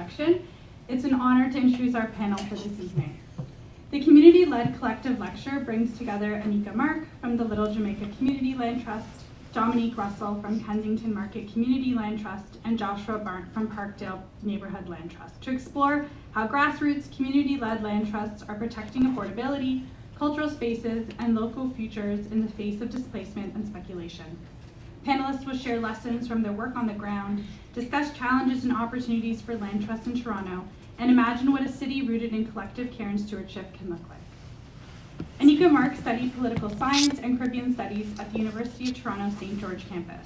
introduction, it's an honor to introduce our panel for this evening. The community-led collective lecture brings together Anyika Mark from the Little Jamaica Community Land Trust, Dominique Russell from Kensington Market Community Land Trust, and Joshua Barndt from Parkdale Neighbourhood Land Trust to explore how grassroots community-led land trusts are protecting affordability, cultural spaces, and local futures in the face of displacement and speculation. Panelists will share lessons from their work on the ground, discuss challenges and opportunities for land trusts in Toronto, and imagine what a city rooted in collective care and stewardship can look like. Anyika Mark studied political science and Caribbean studies at the University of Toronto St. George campus.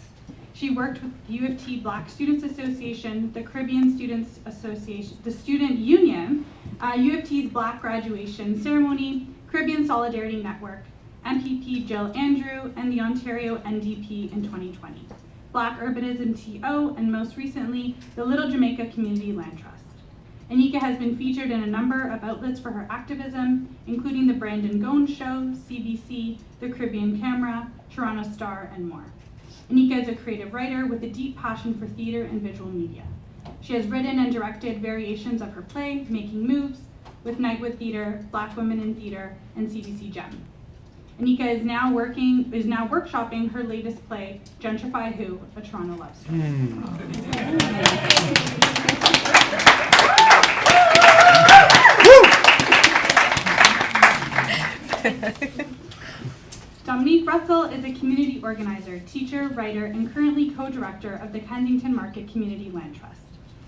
She worked with U of T Black Students Association, the Caribbean Students Association, the Student Union, U of T's Black Graduation Ceremony, Caribbean Solidarity Network, MPP Jill Andrew, and the Ontario NDP in 2020, Black Urbanism TO, and most recently, the Little Jamaica Community Land Trust. Anyika has been featured in a number of outlets for her activism, including The Brandon Gones Show, CBC, The Caribbean Camera, Toronto Star, and more. Anyika is a creative writer with a deep passion for theater and visual media. She has written and directed variations of her play, Making Moves, with Nightwood Theatre, Black Women in Theatre, and CBC Gem. Anyika is now workshopping her latest play, Gentrify Who, a Toronto love story. Dominique Russell is a community organizer, teacher, writer, and currently co-director of the Kensington Market Community Land Trust.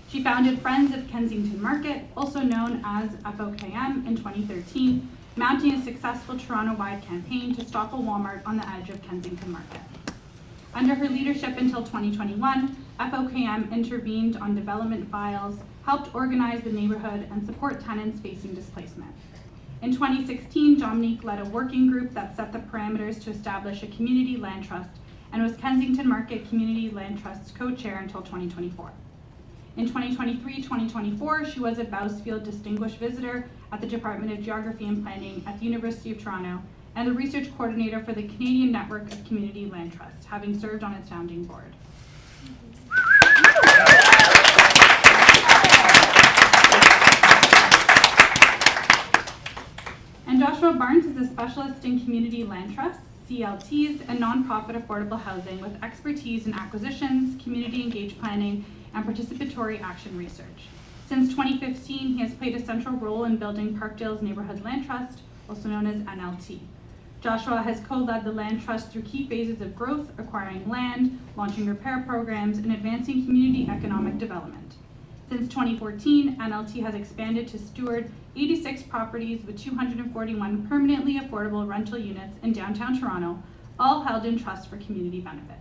She founded Friends of Kensington Market, also known as FOKM, in 2013, mounting a successful Toronto-wide campaign to stop a Walmart on the edge of Kensington Market. Under her leadership until 2021, FOKM intervened on development files, helped organize the neighborhood, and support tenants facing displacement. In 2016, Dominique led a working group that set the parameters to establish a community land trust and was Kensington Market Community Land Trust's co-chair until 2024. In 2023-2024, she was a Bousfield Distinguished Visitor at the Department of Geography and Planning at the University of Toronto and the research coordinator for the Canadian Network of Community Land Trusts, having served on its founding board. And Joshua Barndt is a specialist in community land trusts, CLTs, and nonprofit affordable housing with expertise in acquisitions, community engaged planning, and participatory action research. Since 2015, he has played a central role in building Parkdale's Neighbourhood Land Trust, also known as NLT. Joshua has co-led the land trust through key phases of growth, acquiring land, launching repair programs, and advancing community economic development. Since 2014, NLT has expanded to steward 86 properties with 241 permanently affordable rental units in downtown Toronto, all held in trust for community benefit.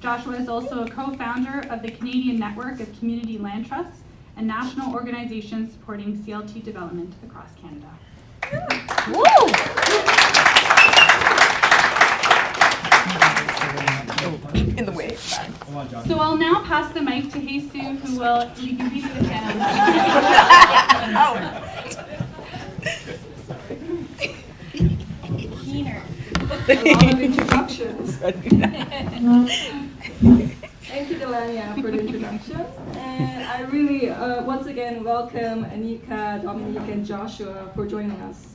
Joshua is also a co-founder of the Canadian Network of Community Land Trusts, a national organization supporting CLT development across Canada. In the way. So I'll now pass the mic to Jesus, who will lead you through the panel. Keener. A lot of introductions. Thank you, Delania, for the introduction. And I really, once again, welcome Anyika, Dominique, and Joshua for joining us.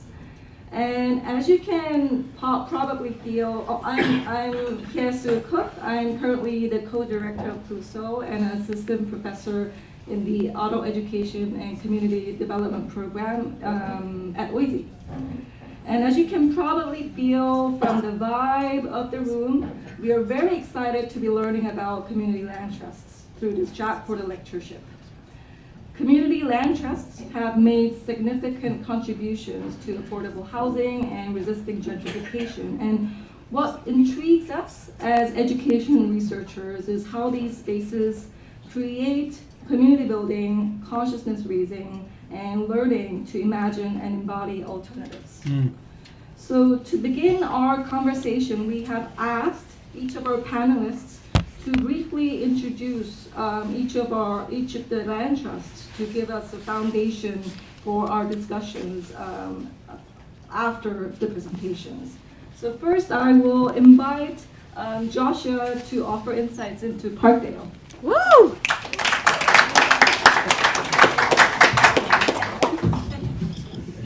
And as you can probably feel, I'm Jesus Cook. I'm currently the co-director of CLSEW and an assistant professor in the Auto Education and Community Development Program at OISE. And as you can probably feel from the vibe of the room, we are very excited to be learning about community land trusts through this chat for the lectureship. Community land trusts have made significant contributions to affordable housing and resisting gentrification. And what intrigues us as education researchers is how these spaces create community building, consciousness raising, and learning to imagine and embody alternatives. So to begin our conversation, we have asked each of our panelists to briefly introduce each of the land trusts to give us a foundation for our discussions after the presentations. So first, I will invite Joshua to offer insights into Parkdale. Woo!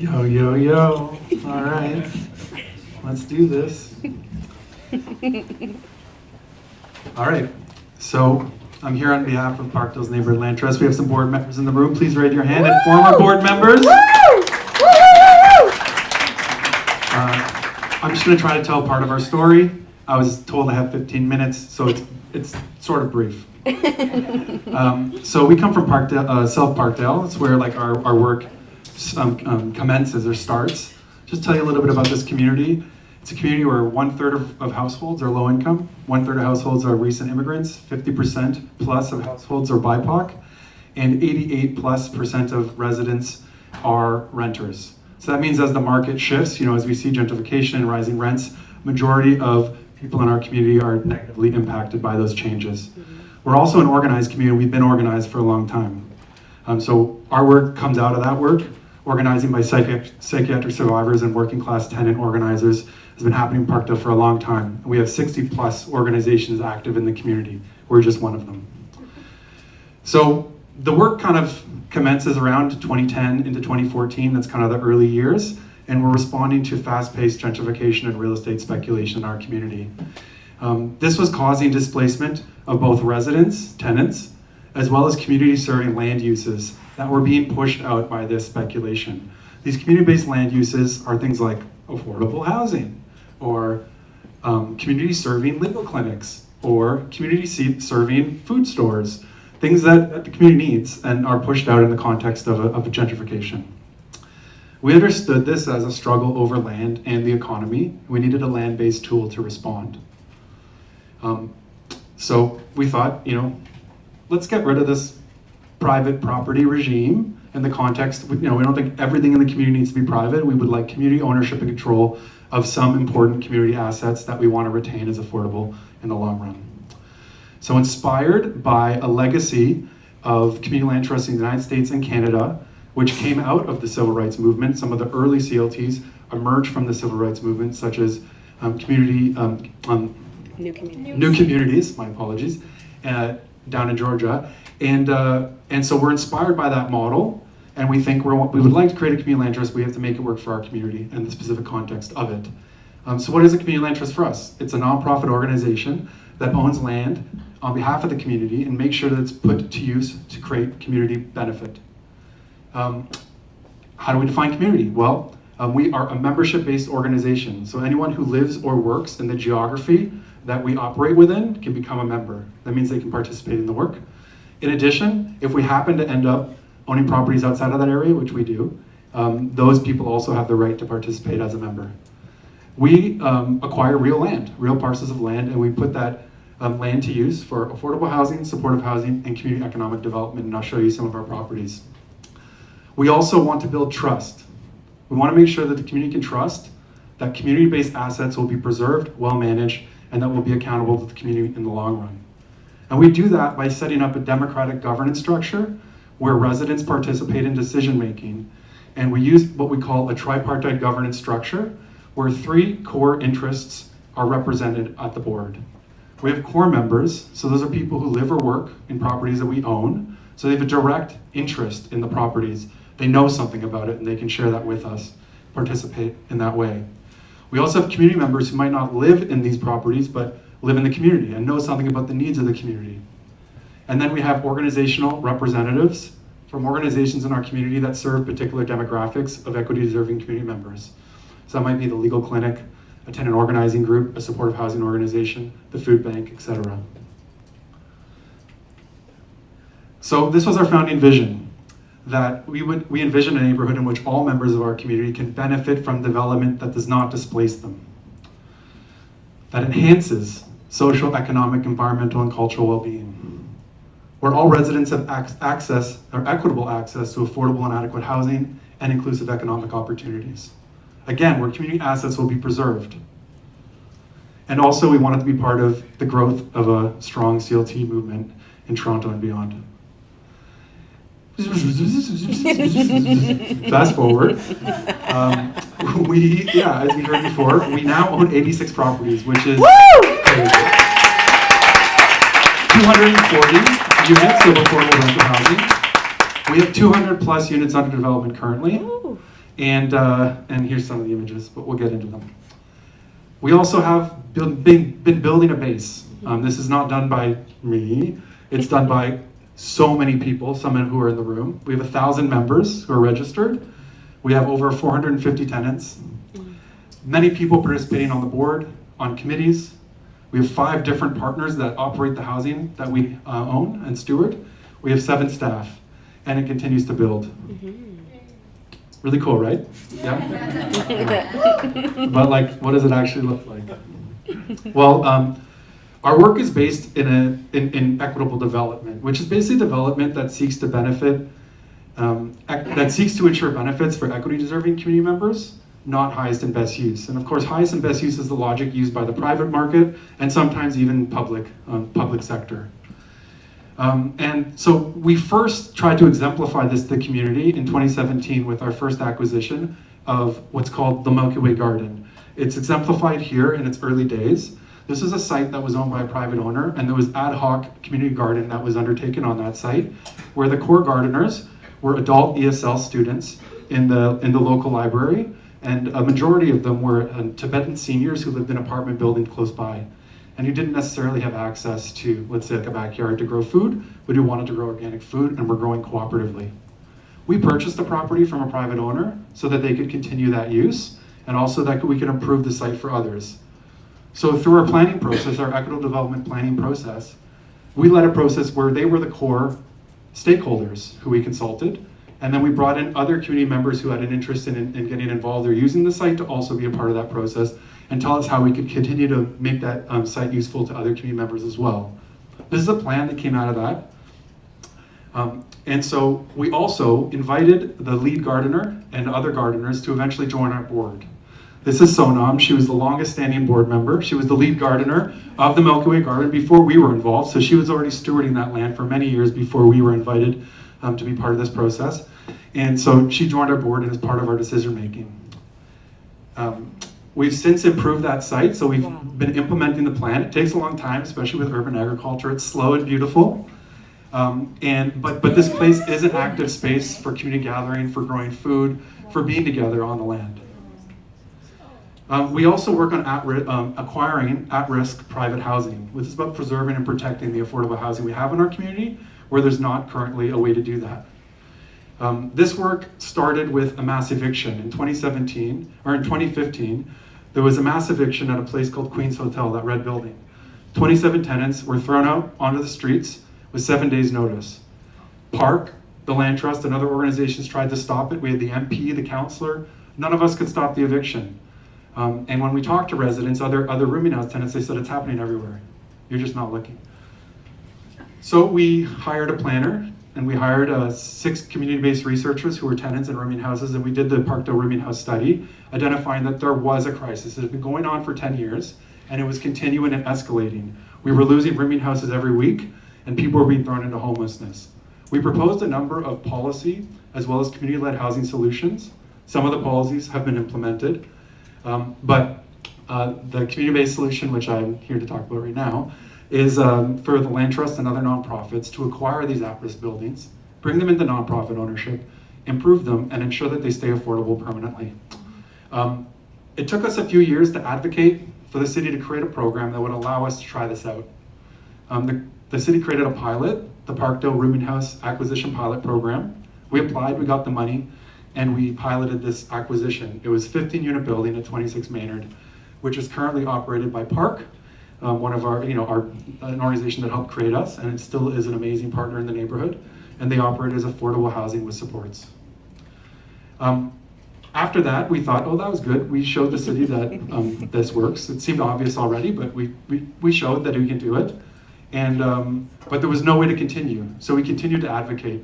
Yo, yo, yo. All right. Let's do this. All right. So I'm here on behalf of Parkdale's Neighbourhood Land Trust. We have some board members in the room. Please raise your hand. And former board members. I'm just going to try to tell part of our story. I was told I have 15 minutes, so it's sort of brief. So we come from Parkdale, South Parkdale. It's where like our work commences or starts. Just tell you a little bit about this community. It's a community where 1/3 of households are low income, 1/3 of households are recent immigrants, 50% plus of households are BIPOC, and 88+% of residents are renters. So that means as the market shifts, as we see gentrification and rising rents, majority of people in our community are negatively impacted by those changes. We're also an organized community. We've been organized for a long time. So our work comes out of that work. Organizing by psychiatric survivors and working class tenant organizers has been happening in Parkdale for a long time. We have 60+ organizations active in the community. We're just one of them. So the work kind of commences around 2010 into 2014. That's kind of the early years. And we're responding to fast-paced gentrification and real estate speculation in our community. This was causing displacement of both residents, tenants, as well as community-serving land uses that were being pushed out by this speculation. These community-based land uses are things like affordable housing, or community-serving legal clinics, or community-serving food stores, things that the community needs and are pushed out in the context of a gentrification. We understood this as a struggle over land and the economy. We needed a land-based tool to respond. So we thought, let's get rid of this private property regime in the context. We don't think everything in the community needs to be private. We would like community ownership and control of some important community assets that we want to retain as affordable in the long run. So inspired by a legacy of community land trusts in the United States and Canada, which came out of the civil rights movement. Some of the early CLTs emerged from the civil rights movement, such as New Communities, my apologies, down in Georgia. And so we're inspired by that model, and we think we would like to create a community land trust. We have to make it work for our community and the specific context of it. So what is a community land trust for us? It's a nonprofit organization that owns land on behalf of the community and makes sure that it's put to use to create community benefit. How do we define community? Well, we are a membership-based organization. So anyone who lives or works in the geography that we operate within can become a member. That means they can participate in the work. In addition, if we happen to end up owning properties outside of that area, which we do, those people also have the right to participate as a member. We acquire real land, real parcels of land, and we put that land to use for affordable housing, supportive housing, and community economic development, and I'll show you some of our properties. We also want to build trust. We want to make sure that the community can trust that community-based assets will be preserved, well-managed, and that will be accountable to the community in the long run. And we do that by setting up a democratic governance structure where residents participate in decision-making. And we use what we call a tripartite governance structure where 3 core interests are represented at the board. We have core members, so those are people who live or work in properties that we own. So they have a direct interest in the properties. They know something about it and they can share that with us, participate in that way. We also have community members who might not live in these properties, but live in the community and know something about the needs of the community. And then we have organizational representatives from organizations in our community that serve particular demographics of equity-deserving community members. So that might be the legal clinic, a tenant organizing group, a supportive housing organization, the food bank, etc. So this was our founding vision, that we envision a neighborhood in which all members of our community can benefit from development that does not displace them, that enhances social, economic, environmental, and cultural well-being, where all residents have access or equitable access to affordable and adequate housing and inclusive economic opportunities. Again, where community assets will be preserved. And also we want it to be part of the growth of a strong CLT movement in Toronto and beyond. Fast forward. As we heard before, we now own 86 properties, which is 240 units of affordable rental housing. We have 200 plus units under development currently. And here's some of the images, but we'll get into them. We also have been building a base. This is not done by me. It's done by so many people, some who are in the room. We have 1,000 members who are registered. We have over 450 tenants. Many people participating on the board, on committees. We have 5 different partners that operate the housing that we own and steward. We have 7 staff, and it continues to build. Really cool, right? Yeah? But like, what does it actually look like? Well, our work is based in equitable development, which is basically development that seeks to benefit, that seeks to ensure benefits for equity-deserving community members, not highest and best use. And of course, highest and best use is the logic used by the private market and sometimes even public sector. And so we first tried to exemplify this to the community in 2017 with our first acquisition of what's called the Milky Way Garden. It's exemplified here in its early days. This is a site that was owned by a private owner, and there was ad hoc community garden that was undertaken on that site, where the core gardeners were adult ESL students in the local library, and a majority of them were Tibetan seniors who lived in apartment buildings close by, and who didn't necessarily have access to, let's say, like a backyard to grow food, but who wanted to grow organic food and were growing cooperatively. We purchased the property from a private owner so that they could continue that use, and also that we could improve the site for others. So through our planning process, our equitable development planning process, we led a process where they were the core stakeholders who we consulted, and then we brought in other community members who had an interest in getting involved or using the site to also be a part of that process and tell us how we could continue to make that site useful to other community members as well. This is a plan that came out of that. And so we also invited the lead gardener and other gardeners to eventually join our board. This is Sonam. She was the longest standing board member. She was the lead gardener of the Milky Way Garden before we were involved. So she was already stewarding that land for many years before we were invited to be part of this process. And so she joined our board and is part of our decision making. We've since improved that site, so we've been implementing the plan. It takes a long time, especially with urban agriculture. It's slow and beautiful. But this place is an active space for community gathering, for growing food, for being together on the land. We also work on acquiring at-risk private housing, which is about preserving and protecting the affordable housing we have in our community, where there's not currently a way to do that. This work started with a mass eviction in 2017, or in 2015. There was a mass eviction at a place called Queen's Hotel, that red building. 27 tenants were thrown out onto the streets with 7 days notice. Park, the Land Trust, and other organizations tried to stop it. We had the MP, the councillor. None of us could stop the eviction. And when we talked to residents, other rooming house tenants, they said it's happening everywhere. You're just not looking. So we hired a planner, and we hired 6 community-based researchers who were tenants in rooming houses, and we did the Parkdale rooming house study, identifying that there was a crisis. It had been going on for 10 years, and it was continuing and escalating. We were losing rooming houses every week, and people were being thrown into homelessness. We proposed a number of policy as well as community-led housing solutions. Some of the policies have been implemented, but the community-based solution, which I'm here to talk about right now, is for the Land Trust and other nonprofits to acquire these at-risk buildings, bring them into nonprofit ownership, improve them, and ensure that they stay affordable permanently. It took us a few years to advocate for the city to create a program that would allow us to try this out. The city created a pilot, the Parkdale Rooming House Acquisition Pilot Program. We applied, we got the money, and we piloted this acquisition. It was a 15-unit building at 26 Maynard, which is currently operated by Park, one of our, an organization that helped create us, and it still is an amazing partner in the neighborhood, and they operate as affordable housing with supports. After that, we thought, oh, that was good. We showed the city that this works. It seemed obvious already, but we showed that we can do it. And but there was no way to continue, so we continued to advocate.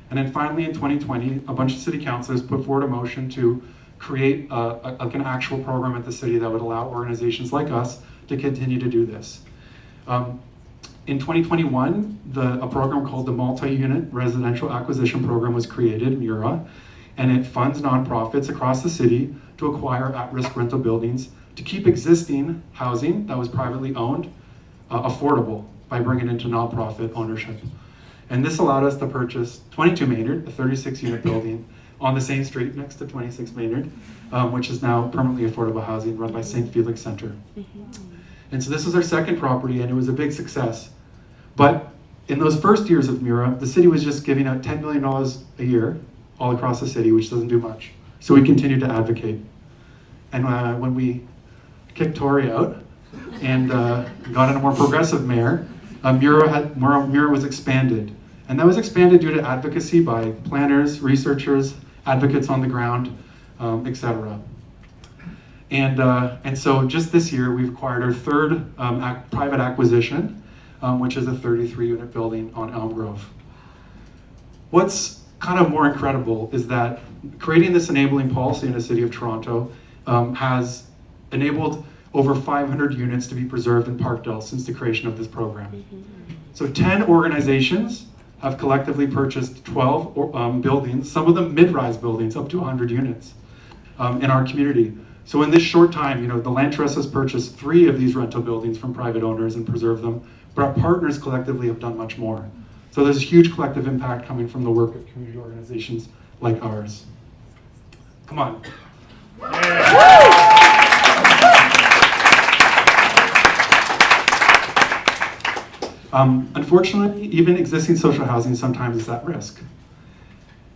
And then finally in 2020, a bunch of city councilors put forward a motion to create an actual program at the city that would allow organizations like us to continue to do this. In 2021, a program called the Multi-Unit Residential Acquisition Program was created, MURA, and it funds nonprofits across the city to acquire at-risk rental buildings to keep existing housing that was privately owned affordable by bringing it into nonprofit ownership. And this allowed us to purchase 22 Maynard, a 36-unit building, on the same street next to 26 Maynard, which is now permanently affordable housing run by St. Felix Center. And so this was our second property, and it was a big success. But in those first years of Mura, the city was just giving out $10 million a year all across the city, which doesn't do much. So we continued to advocate. And when we kicked Tory out and got in a more progressive mayor, Mura was expanded. And that was expanded due to advocacy by planners, researchers, advocates on the ground, etc. And so just this year, we've acquired our third private acquisition, which is a 33-unit building on Elm Grove. What's kind of more incredible is that creating this enabling policy in the City of Toronto has enabled over 500 units to be preserved in Parkdale since the creation of this program. So 10 organizations have collectively purchased 12 buildings, some of them mid-rise buildings, up to 100 units in our community. So in this short time, the Land Trust has purchased 3 of these rental buildings from private owners and preserved them, but our partners collectively have done much more. So there's a huge collective impact coming from the work of community organizations like ours. Come on. Unfortunately, even existing social housing sometimes is at risk.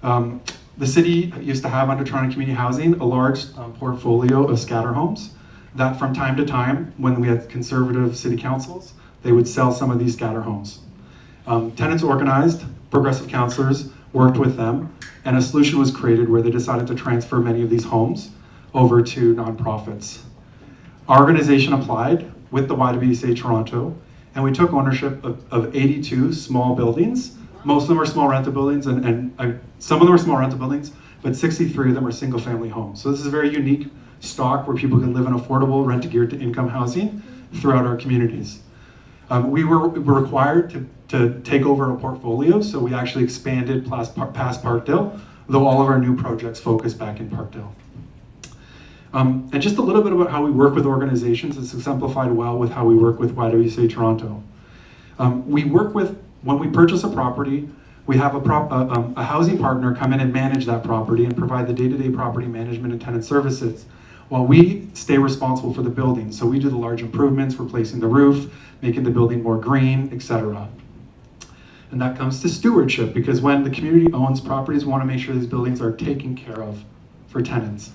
The city used to have under Toronto Community Housing a large portfolio of scatter homes that from time to time, when we had conservative city councils, they would sell some of these scatter homes. Tenants organized, progressive councillors worked with them, and a solution was created where they decided to transfer many of these homes over to nonprofits. Our organization applied with the YWCA Toronto, and we took ownership of 82 small buildings. Most of them are small rental buildings, and some of them are small rental buildings, but 63 of them are single family homes. So this is a very unique stock where people can live in affordable rent-geared to income housing throughout our communities. We were required to take over a portfolio, so we actually expanded past Parkdale, though all of our new projects focus back in Parkdale. And just a little bit about how we work with organizations. It's exemplified well with how we work with YWCA Toronto. We work with, when we purchase a property, we have a housing partner come in and manage that property and provide the day-to-day property management and tenant services, while we stay responsible for the building. So we do the large improvements, replacing the roof, making the building more green, etc. And that comes to stewardship, because when the community owns properties, we want to make sure these buildings are taken care of for tenants.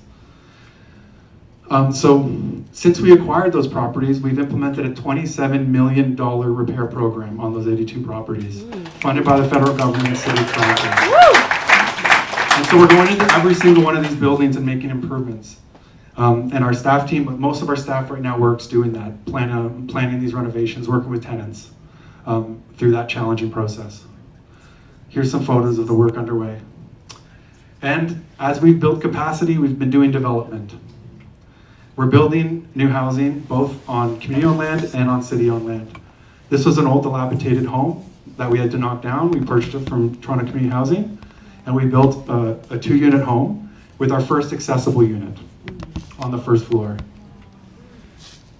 So since we acquired those properties, we've implemented a $27 million repair program on those 82 properties, funded by the federal government and City of Toronto. And so we're going into every single one of these buildings and making improvements. And our staff team, most of our staff right now works doing that, planning these renovations, working with tenants through that challenging process. Here's some photos of the work underway. And as we've built capacity, we've been doing development. We're building new housing, both on community-owned land and on city-owned land. This was an old dilapidated home that we had to knock down. We purchased it from Toronto Community Housing, and we built a 2-unit home with our first accessible unit on the first floor.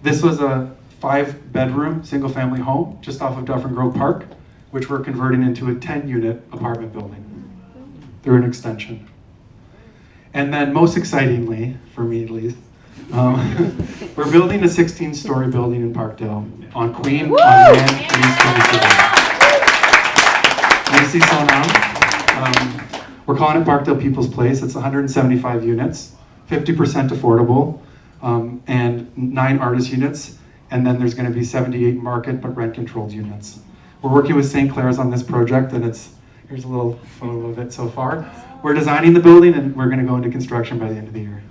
This was a 5-bedroom, single-family home just off of Dufferin Grove Park, which we're converting into a 10-unit apartment building through an extension. And then most excitingly, for me at least, we're building a 16-story building in Parkdale on Queen, on land east of the city. You see so now? We're calling it Parkdale People's Place. It's 175 units, 50% affordable, and 9 artist units. And then there's going to be 78 market but rent-controlled units. We're working with St. Clair's on this project, and here's a little photo of it so far. We're designing the building, and we're going to go into construction by the end of the year.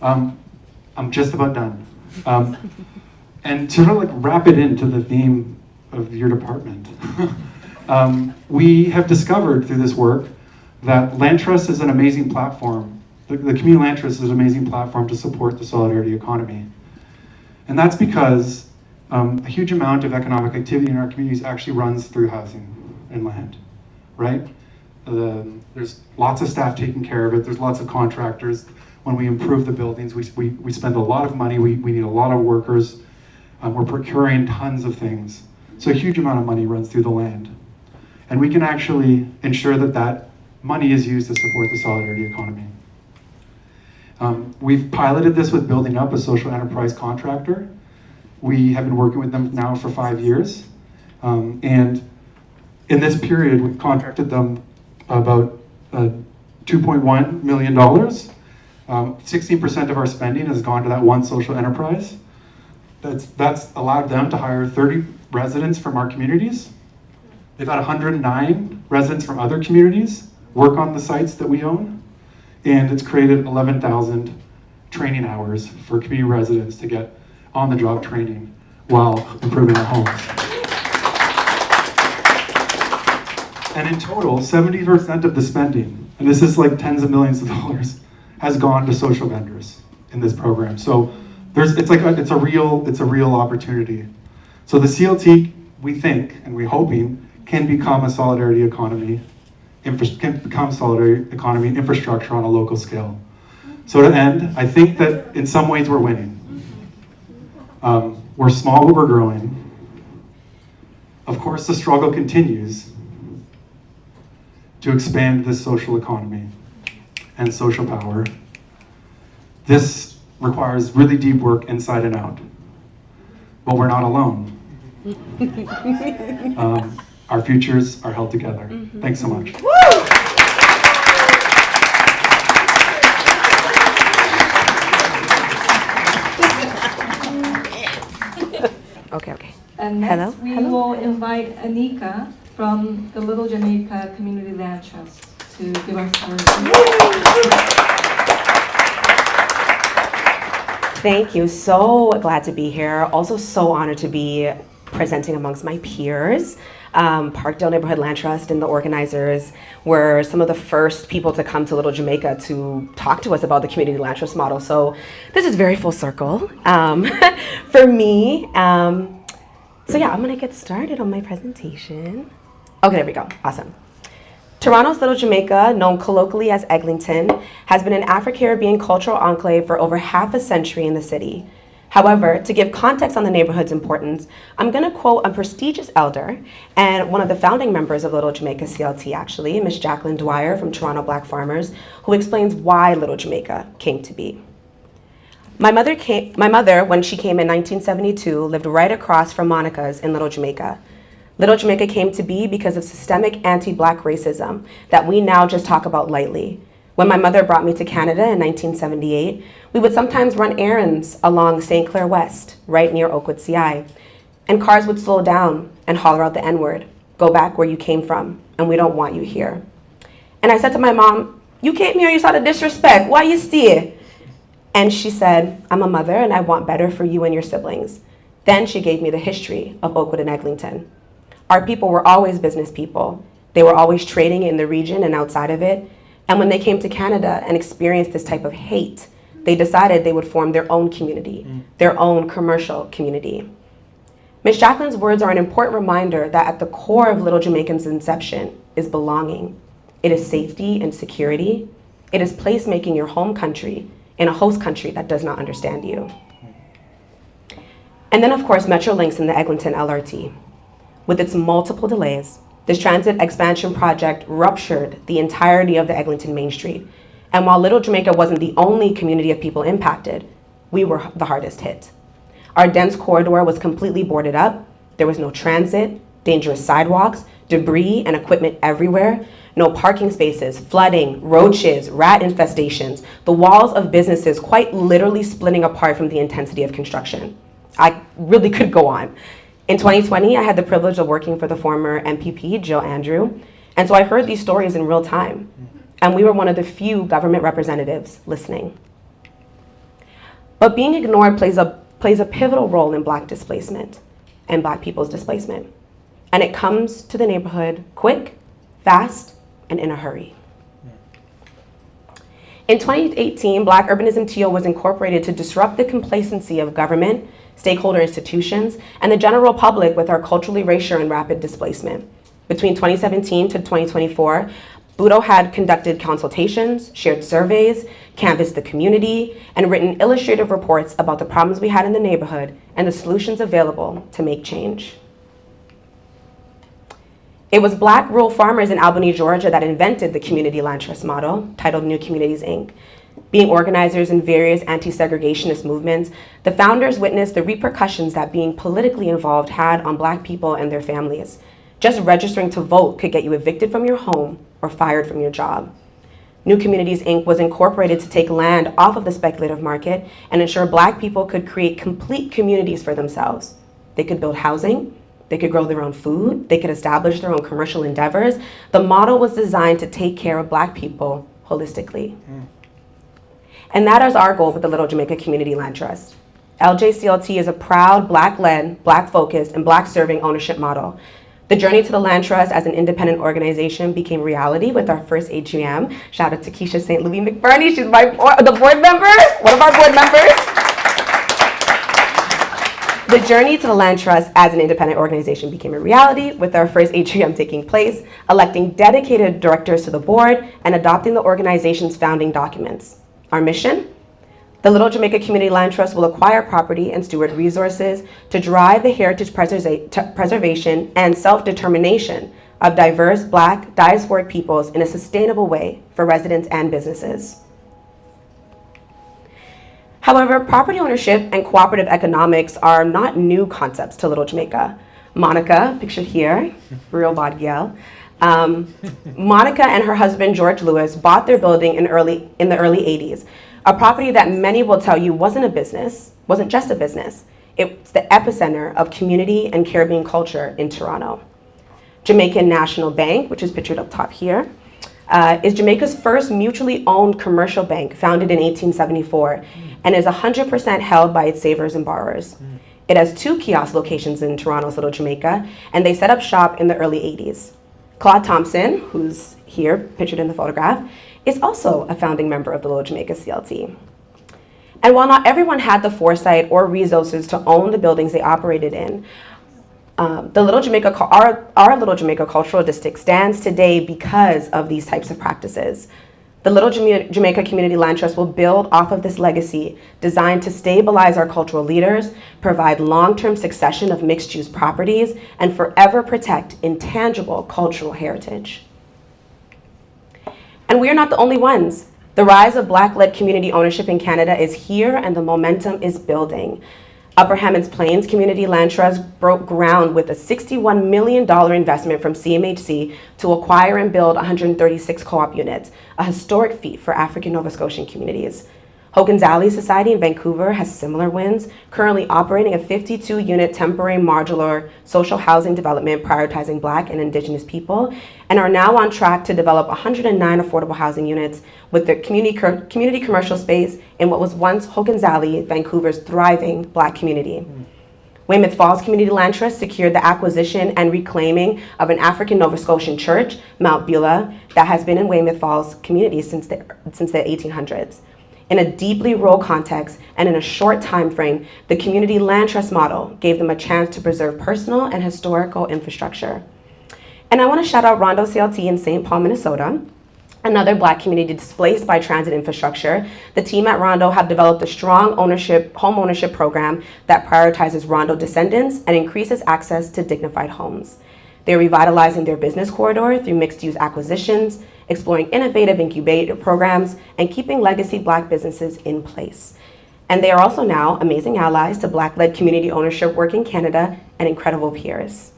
I'm just about done. And to sort of wrap it into the theme of your department, we have discovered through this work that Land Trust is an amazing platform. The Community Land Trust is an amazing platform to support the solidarity economy. And that's because a huge amount of economic activity in our communities actually runs through housing and land, right? There's lots of staff taking care of it. There's lots of contractors. When we improve the buildings, we spend a lot of money. We need a lot of workers. We're procuring tons of things. So a huge amount of money runs through the land. And we can actually ensure that money is used to support the solidarity economy. We've piloted this with building up a social enterprise contractor. We have been working with them now for 5 years. And in this period, we've contracted them about $2.1 million. 16% of our spending has gone to that one social enterprise. That's allowed them to hire 30 residents from our communities. They've had 109 residents from other communities work on the sites that we own. And it's created 11,000 training hours for community residents to get on-the-job training while improving our homes. And in total, 70% of the spending, and this is like tens of millions of dollars, has gone to social vendors in this program. So it's a real opportunity. So the CLT, we think, and we're hoping, can become a solidarity economy infrastructure on a local scale. So to end, I think that in some ways we're winning. We're small, but we're growing. Of course, the struggle continues to expand this social economy and social power. This requires really deep work inside and out. But we're not alone. Our futures are held together. Thanks so much. Okay. And next we will invite Anyika from the Little Jamaica Community Land Trust to give us her. Thank you. So glad to be here. Also so honored to be presenting amongst my peers. Parkdale Neighbourhood Land Trust and the organizers were some of the first people to come to Little Jamaica to talk to us about the community land trust model. So this is very full circle for me. So yeah, I'm gonna get started on my presentation. Okay, there we go, awesome. Toronto's Little Jamaica, known colloquially as Eglinton, has been an Afro-Caribbean cultural enclave for over half a century in the city. However, to give context on the neighborhood's importance, I'm going to quote a prestigious elder and one of the founding members of Little Jamaica CLT, actually, Miss Jacqueline Dwyer from Toronto Black Farmers, who explains why Little Jamaica came to be. My mother, when she came in 1972, lived right across from Monica's in Little Jamaica. Little Jamaica came to be because of systemic anti-Black racism that we now just talk about lightly. When my mother brought me to Canada in 1978, we would sometimes run errands along St. Clair West, right near Oakwood CI, and cars would slow down and holler out the N-word, "Go back where you came from, and we don't want you here." And I said to my mom, "You came here, you saw the disrespect, why you stay?" And she said, "I'm a mother and I want better for you and your siblings." Then she gave me the history of Oakwood and Eglinton. Our people were always business people. They were always trading in the region and outside of it. And when they came to Canada and experienced this type of hate, they decided they would form their own community, their own commercial community. Ms. Jacqueline's words are an important reminder that at the core of Little Jamaican's inception is belonging. It is safety and security. It is placemaking your home country in a host country that does not understand you. And then, of course, Metrolinx and the Eglinton LRT. With its multiple delays, this transit expansion project ruptured the entirety of the Eglinton Main Street. And while Little Jamaica wasn't the only community of people impacted, we were the hardest hit. Our dense corridor was completely boarded up. There was no transit, dangerous sidewalks, debris and equipment everywhere, no parking spaces, flooding, roaches, rat infestations, the walls of businesses quite literally splitting apart from the intensity of construction. I really could go on. In 2020, I had the privilege of working for the former MPP, Jill Andrew, and so I heard these stories in real time, and we were one of the few government representatives listening. But being ignored plays a pivotal role in Black displacement and Black people's displacement, and it comes to the neighborhood quick, fast, and in a hurry. In 2018, Black Urbanism TO was incorporated to disrupt the complacency of government, stakeholder institutions, and the general public with our culturally erasure and rapid displacement. Between 2017 to 2024, Budo had conducted consultations, shared surveys, canvassed the community, and written illustrative reports about the problems we had in the neighborhood and the solutions available to make change. It was Black rural farmers in Albany, Georgia that invented the community land trust model, titled New Communities, Inc. Being organizers in various anti-segregationist movements, the founders witnessed the repercussions that being politically involved had on Black people and their families. Just registering to vote could get you evicted from your home or fired from your job. New Communities, Inc. was incorporated to take land off of the speculative market and ensure Black people could create complete communities for themselves. They could build housing, they could grow their own food, they could establish their own commercial endeavors. The model was designed to take care of Black people holistically. And that is our goal with the Little Jamaica Community Land Trust. LJCLT is a proud Black-led, Black-focused, and Black-serving ownership model. The journey to the Land Trust as an independent organization became reality with our first AGM. Shout out to Keisha St. Louis McBurney. She's the board member, one of our board members. The journey to the Land Trust as an independent organization became a reality with our first AGM taking place, electing dedicated directors to the board, and adopting the organization's founding documents. Our mission? The Little Jamaica Community Land Trust will acquire property and steward resources to drive the heritage preservation and self-determination of diverse Black diasporic peoples in a sustainable way for residents and businesses. However, property ownership and cooperative economics are not new concepts to Little Jamaica. Monica, pictured here, real bad gal. Monica and her husband, George Lewis, bought their building in the early 80s. A property that many will tell you wasn't just a business. It's the epicenter of community and Caribbean culture in Toronto. Jamaican National Bank, which is pictured up top here, is Jamaica's first mutually owned commercial bank, founded in 1874, and is 100% held by its savers and borrowers. It has 2 kiosk locations in Toronto's Little Jamaica, and they set up shop in the early 80s. Claude Thompson, who's here, pictured in the photograph, is also a founding member of the Little Jamaica CLT. And while not everyone had the foresight or resources to own the buildings they operated in, our Little Jamaica Cultural District stands today because of these types of practices. The Little Jamaica Community Land Trust will build off of this legacy designed to stabilize our cultural leaders, provide long-term succession of mixed-use properties, and forever protect intangible cultural heritage. And we are not the only ones. The rise of Black-led community ownership in Canada is here and the momentum is building. Upper Hammonds Plains Community Land Trust broke ground with a $61 million investment from CMHC to acquire and build 136 co-op units, a historic feat for African Nova Scotian communities. Hogan's Alley Society in Vancouver has similar wins, currently operating a 52-unit temporary modular social housing development prioritizing Black and Indigenous people, and are now on track to develop 109 affordable housing units with the community commercial space in what was once Hogan's Alley, Vancouver's thriving Black community. Weymouth Falls Community Land Trust secured the acquisition and reclaiming of an African Nova Scotian church, Mount Beulah, that has been in Weymouth Falls community since the 1800s. In a deeply rural context and in a short time frame, the Community Land Trust model gave them a chance to preserve personal and historical infrastructure. And I want to shout out Rondo CLT in St. Paul, Minnesota, another Black community displaced by transit infrastructure. The team at Rondo have developed a strong home ownership program that prioritizes Rondo descendants and increases access to dignified homes. They're revitalizing their business corridor through mixed-use acquisitions, exploring innovative incubator programs, and keeping legacy Black businesses in place. And they are also now amazing allies to Black-led community ownership work in Canada and incredible peers.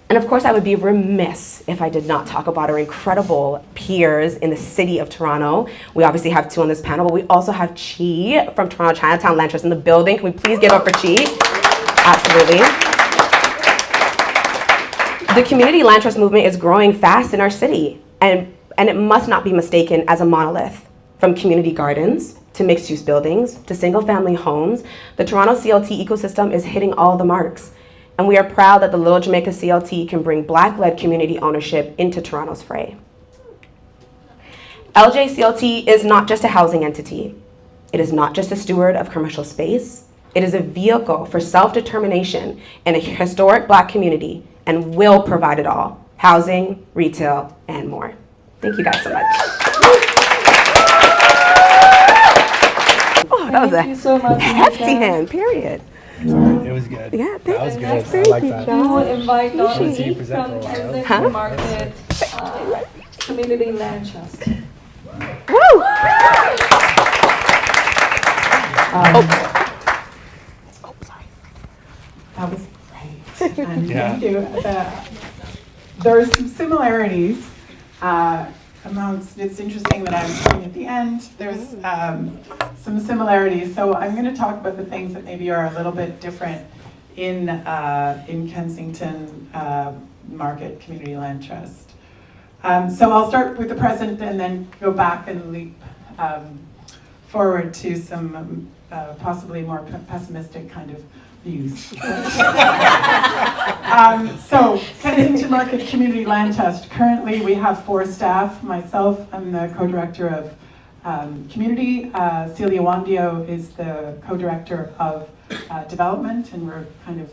And of course, I would be remiss if I did not talk about our incredible peers in the city of Toronto. We obviously have 2 on this panel, but we also have Chi from Toronto Chinatown Land Trust in the building. Can we please give up for Chi? Absolutely. The community land trust movement is growing fast in our city, and it must not be mistaken as a monolith. From community gardens to mixed-use buildings to single-family homes, the Toronto CLT ecosystem is hitting all the marks. And we are proud that the Little Jamaica CLT can bring Black-led community ownership into Toronto's fray. LJCLT is not just a housing entity. It is not just a steward of commercial space. It is a vehicle for self-determination in a historic Black community and will provide it all: housing, retail, and more. Thank you guys so much. Oh, that was Thank you so much, hefty Anyika. hand, period. Sorry, was good. Yeah, that was good. Next, I like that. we will invite I haven't seen you Dominique present from for a while. Kensington Market Community Land Trust. Woo! That was great. And Yeah. thank you. There's some similarities amongst, it's interesting that I'm looking at the end. There's some similarities. So I'm going to talk about the things that maybe are a little bit different in Kensington Market Community Land Trust. So I'll start with the present and then go back and leap forward to some possibly more pessimistic kind of views. So Kensington Market Community Land Trust. Currently we have 4 staff. Myself, I'm the co-director of community. Celia Wandio is the co-director of development, and we're kind of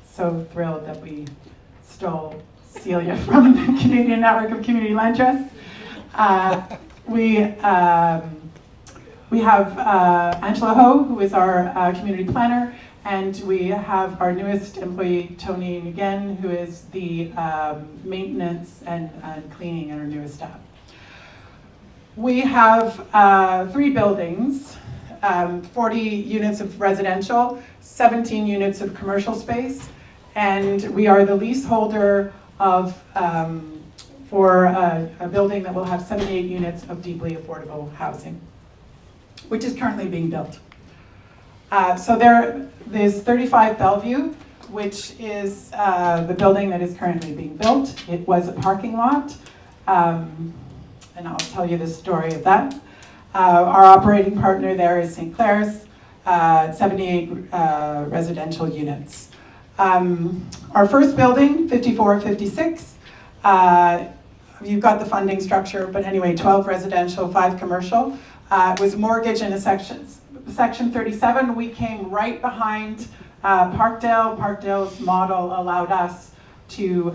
so thrilled that we stole Celia from the Canadian Network of Community Land Trusts. We have Angela Ho, who is our community planner, and we have our newest employee, Tony Nguyen, who is the maintenance and cleaning and our newest staff. We have 3 buildings, 40 units of residential, 17 units of commercial space, and we are the leaseholder of for a building that will have 78 units of deeply affordable housing, which is currently being built. So there's 35 Bellevue, which is the building that is currently being built. It was a parking lot, and I'll tell you the story of that. Our operating partner there is St. Clair's, 78 residential units. Our first building, 5456, you've got the funding structure, but anyway, 12 residential, 5 commercial. It was mortgage in a section 37. We came right behind Parkdale. Parkdale's model allowed us to,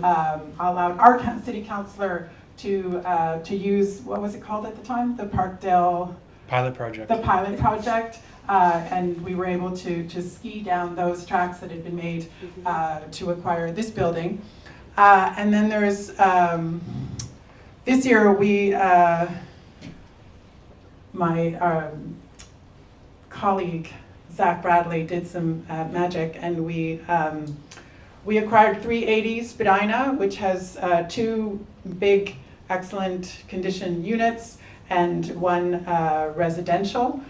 allowed our city councillor to use, what was it called at the time? The Parkdale Pilot project. The pilot project. And we were able to ski down those tracks that had been made to acquire this building. And then there's, this year we, my colleague, Zach Bradley, did some magic, and we acquired 380 Spadina, which has 2 big, excellent condition units and 1 residential.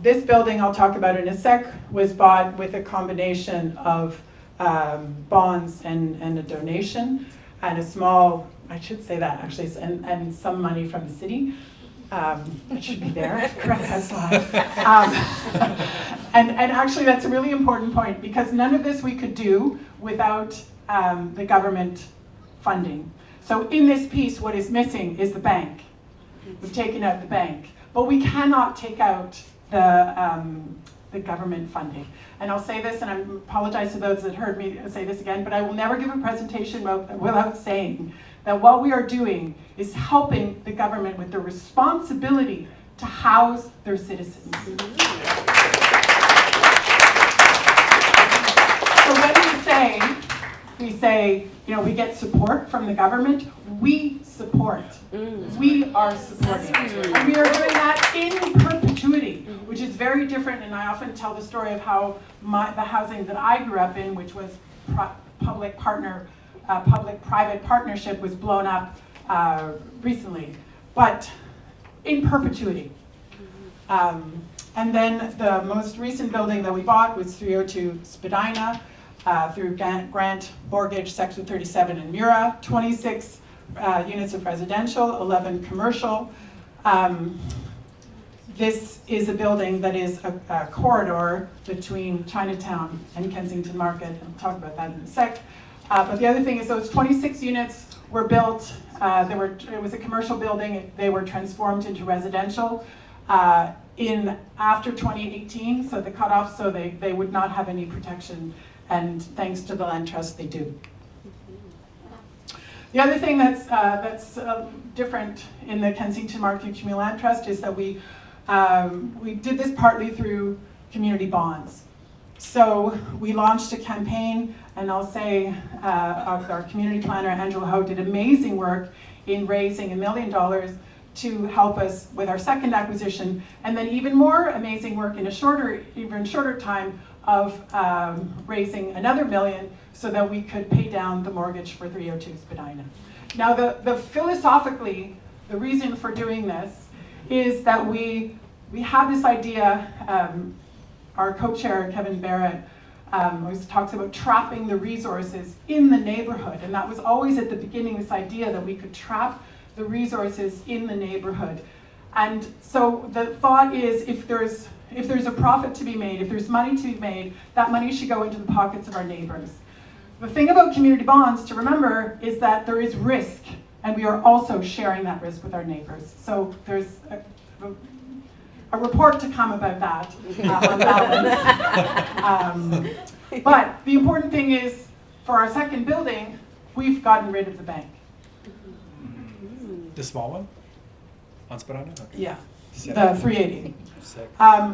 This building, I'll talk about in a sec, was bought with a combination of bonds and a donation, and a small, I should say that actually, and some money from the city. It should be there, correct that slide. And actually that's a really important point, because none of this we could do without the government funding. So in this piece, what is missing is the bank. We've taken out the bank, but we cannot take out the government funding. And I'll say this, and I apologize to those that heard me say this again, but I will never give a presentation without saying that what we are doing is helping the government with the responsibility to house their citizens. So when we say, you know, we get support from the government, we support. We are supporting. And we are doing that in perpetuity, which is very different. And I often tell the story of how the housing that I grew up in, which was public-private partnership, was blown up recently, but in perpetuity. And then the most recent building that we bought was 302 Spadina through Grant Mortgage, Section 37 in Mura, 26 units of residential, 11 commercial. This is a building that is a corridor between Chinatown and Kensington Market. I'll talk about that in a sec. But the other thing is those 26 units were built, it was a commercial building, they were transformed into residential after 2018, so the cutoff, so they would not have any protection, and thanks to the Land Trust, they do. The other thing that's different in the Kensington Market Community Land Trust is that we did this partly through community bonds. So we launched a campaign, and I'll say our community planner, Angela Ho, did amazing work in raising $1 million to help us with our second acquisition, and then even more amazing work in a even shorter time of raising another $1 million so that we could pay down the mortgage for 302 Spadina. Now, the philosophically, the reason for doing this is that we have this idea. Our co-chair, Kevin Barrett, always talks about trapping the resources in the neighborhood, and that was always at the beginning, this idea that we could trap the resources in the neighborhood. And so the thought is, if there's a profit to be made, if there's money to be made, that money should go into the pockets of our neighbors. The thing about community bonds to remember is that there is risk, and we are also sharing that risk with our neighbors. So there's a report to come about that on balance. But the important thing is, for our second building, we've gotten rid of the bank. The small one? On Spadina? Okay. Yeah, Sick. the 380. Sick.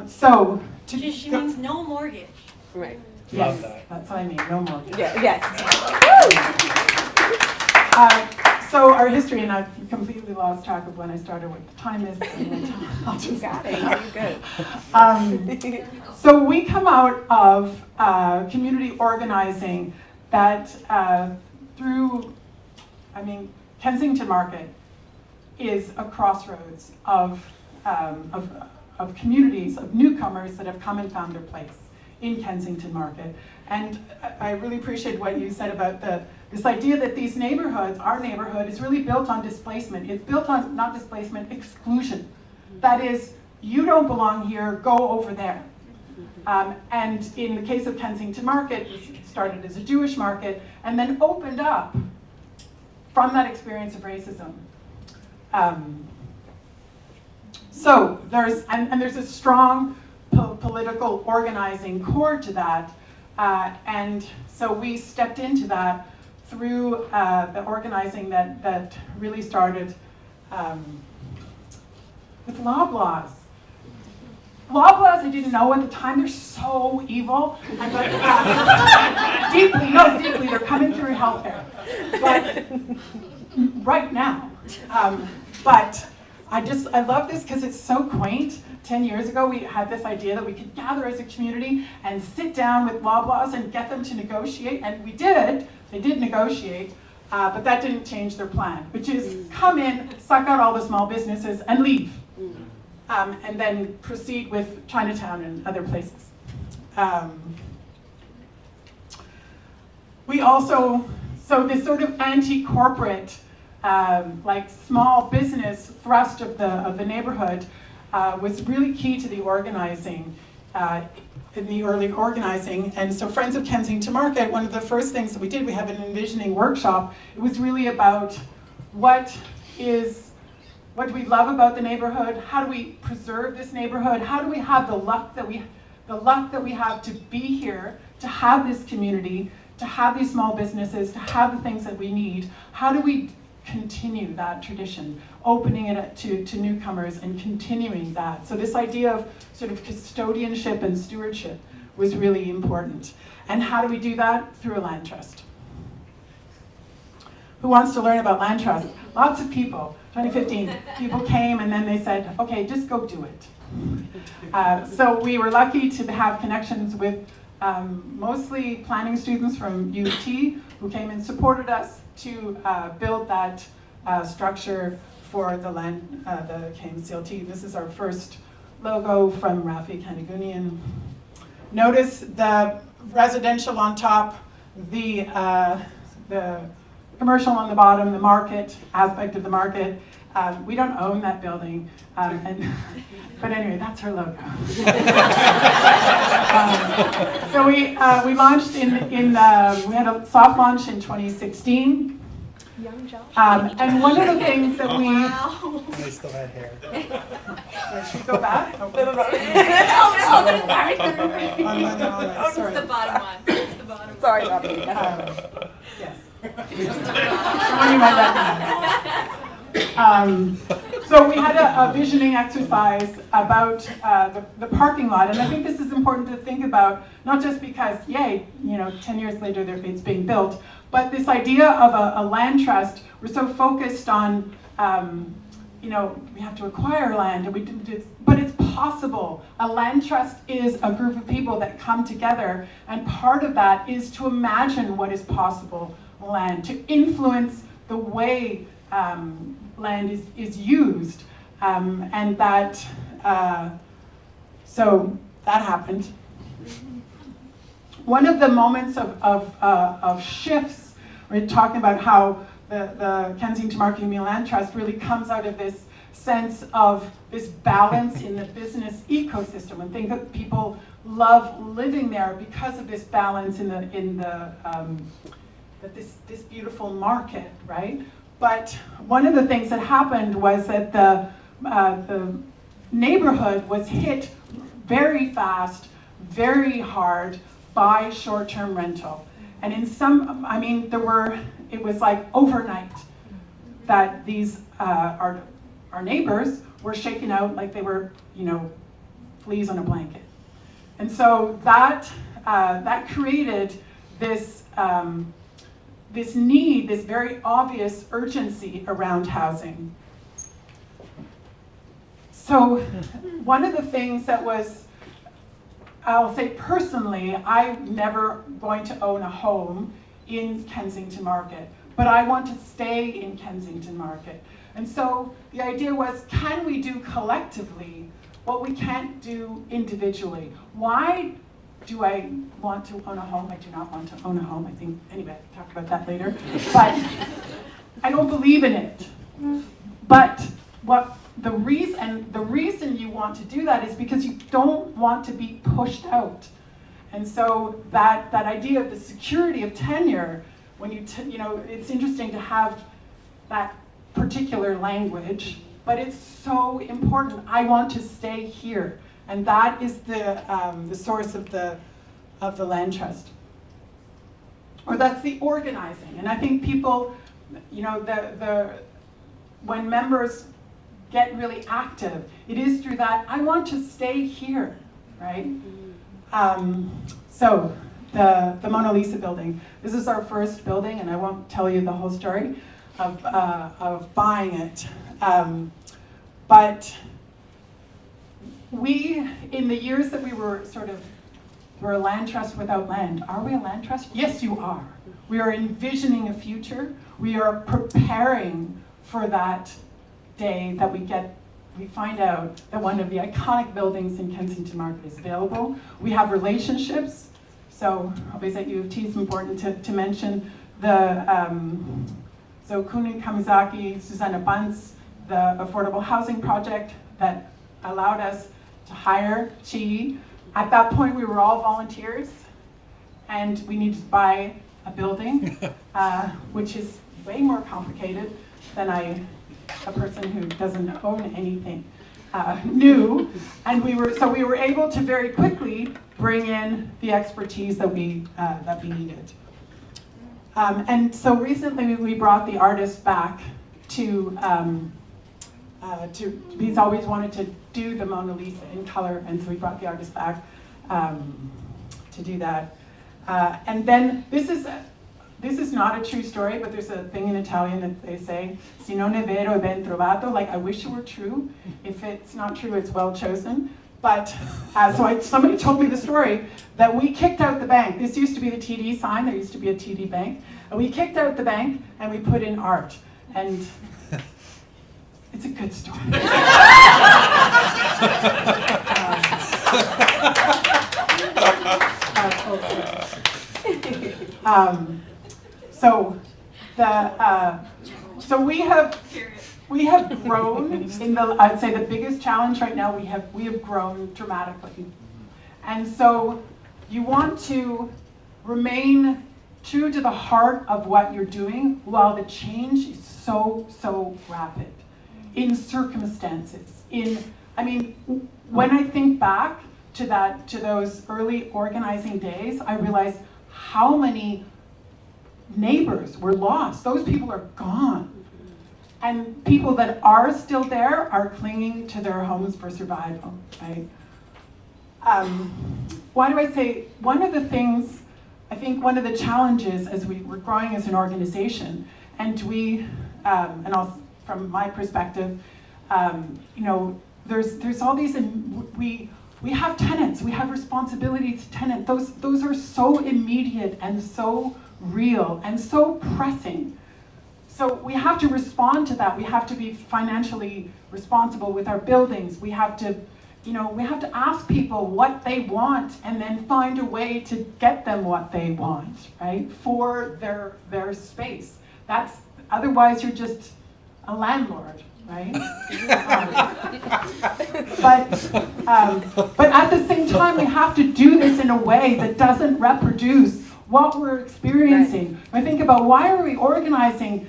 So to She means no mortgage. Right. Love yes, that. that's what I mean. No more. Yeah, yes. So our history, and I've completely lost track of when I started, what the time is. And I'll just Got it. You're good. So we come out of community organizing that through, Kensington Market is a crossroads of communities, of newcomers that have come and found their place in Kensington Market. And I really appreciate what you said about this idea that these neighborhoods, our neighborhood, is really built on displacement. It's built on, not displacement, exclusion. That is, you don't belong here, go over there. And in the case of Kensington Market, it started as a Jewish market and then opened up from that experience of racism. So there's a strong political organizing core to that. And so we stepped into that through the organizing that really started with Loblaws. Loblaws, I didn't know at the time, they're so evil. I thought, deeply, they're coming through healthcare. But right now, but I love this because it's so quaint. 10 years ago, we had this idea that we could gather as a community and sit down with Loblaws and get them to negotiate, and we did. They did negotiate, but that didn't change their plan, which is come in, suck out all the small businesses, and leave. And then proceed with Chinatown and other places. We also, so this sort of anti-corporate, like small business thrust of the neighborhood was really key to the organizing, in the early organizing. And so Friends of Kensington Market, one of the first things that we did, we have an envisioning workshop. It was really about what do we love about the neighborhood? How do we preserve this neighborhood? How do we have the luck that we have to be here, to have this community, to have these small businesses, to have the things that we need? How do we continue that tradition, opening it to newcomers and continuing that? So this idea of sort of custodianship and stewardship was really important. And how do we do that? Through a land trust. Who wants to learn about land trust? Lots of people. 2015, people came and then they said, okay, just go do it. So we were lucky to have connections with mostly planning students from UT who came and supported us to build that structure for the land, the KMCLT. This is our first logo from Rafi Kanagunian. Notice the residential on top, the commercial on the bottom, the market aspect of the market. We don't own that building, but anyway, that's her logo. So we launched we had a soft launch in 2016. Young Josh. And one of the things that we... Wow. I still had hair. Should we go back? Oh, Oh, sorry. it's the bottom one. It's the bottom one. Sorry, Robbie. Yes. Someone you might recognize. So we had a visioning exercise about the parking lot, and I think this is important to think about, not just because, yay, 10 years later it's being built, but this idea of a land trust. We're so focused on, we have to acquire land, but it's possible. A land trust is a group of people that come together, and part of that is to imagine what is possible land, to influence the way land is used, and that, so that happened. One of the moments of shifts, we're talking about how the Kensington Mark Community Land Trust really comes out of this sense of this balance in the business ecosystem, and think that people love living there because of this balance in this beautiful market, right? But one of the things that happened was that the neighborhood was hit very fast, very hard by short-term rental. And in some, it was like overnight that these, our neighbors were shaken out like they were, fleas on a blanket. And so that created this, this need, this very obvious urgency around housing. So one of the things that was, I'll say personally, I'm never going to own a home in Kensington Market, but I want to stay in Kensington Market. And so the idea was, can we do collectively what we can't do individually? Why do I want to own a home? I do not want to own a home. I think, anyway, I'll talk about that later. But I don't believe in it. But the reason you want to do that is because you don't want to be pushed out. And so that idea of the security of tenure, when it's interesting to have that particular language, but it's so important. I want to stay here. And that is the source of the land trust. Or that's the organizing. And I think people, when members get really active, it is through that, I want to stay here, right? So the Mona Lisa building. This is our first building, and I won't tell you the whole story of buying it. But we, in the years that we were we're a land trust without land. Are we a land trust? Yes, you are. We are envisioning a future. We are preparing for that day that we find out that one of the iconic buildings in Kensington Market is available. We have relationships. So obviously at U of T, it's important to mention so Kunin Kamizaki, Susanna Bunce, the affordable housing project that allowed us to hire Chi. At that point, we were all volunteers, and we needed to buy a building, which is way more complicated than a person who doesn't own anything knew. And we were able to very quickly bring in the expertise that we needed. And so recently we brought the artist back to he's always wanted to do the Mona Lisa in color, and so we brought the artist back to do that. And then this is not a true story, but there's a thing in Italian that they say, "Se non è vero è ben trovato," like I wish it were true. If it's not true, it's well chosen. But somebody told me the story that we kicked out the bank. This used to be the TD sign. There used to be a TD bank. And we kicked out the bank and we put in art. And it's a good story. So we have grown in I'd say the biggest challenge right now, we have grown dramatically. And so you want to remain true to the heart of what you're doing while the change is so rapid in circumstances. When I think back to those early organizing days, I realize how many neighbors were lost. Those people are gone. And people that are still there are clinging to their homes for survival, right? Why do I say, one of the things, I think one of the challenges as we're growing as an organization, and we, and also from my perspective, you know, there's all these, and we have tenants, we have responsibilities to tenant. Those are so immediate and so real and so pressing. So we have to respond to that. We have to be financially responsible with our buildings. We have to, you know, we have to ask people what they want and then find a way to get them what they want, right? For their space. Otherwise you're just a landlord, right? But at the same time, we have to do this in a way that doesn't reproduce what we're experiencing. Right. I think about, why are we organizing?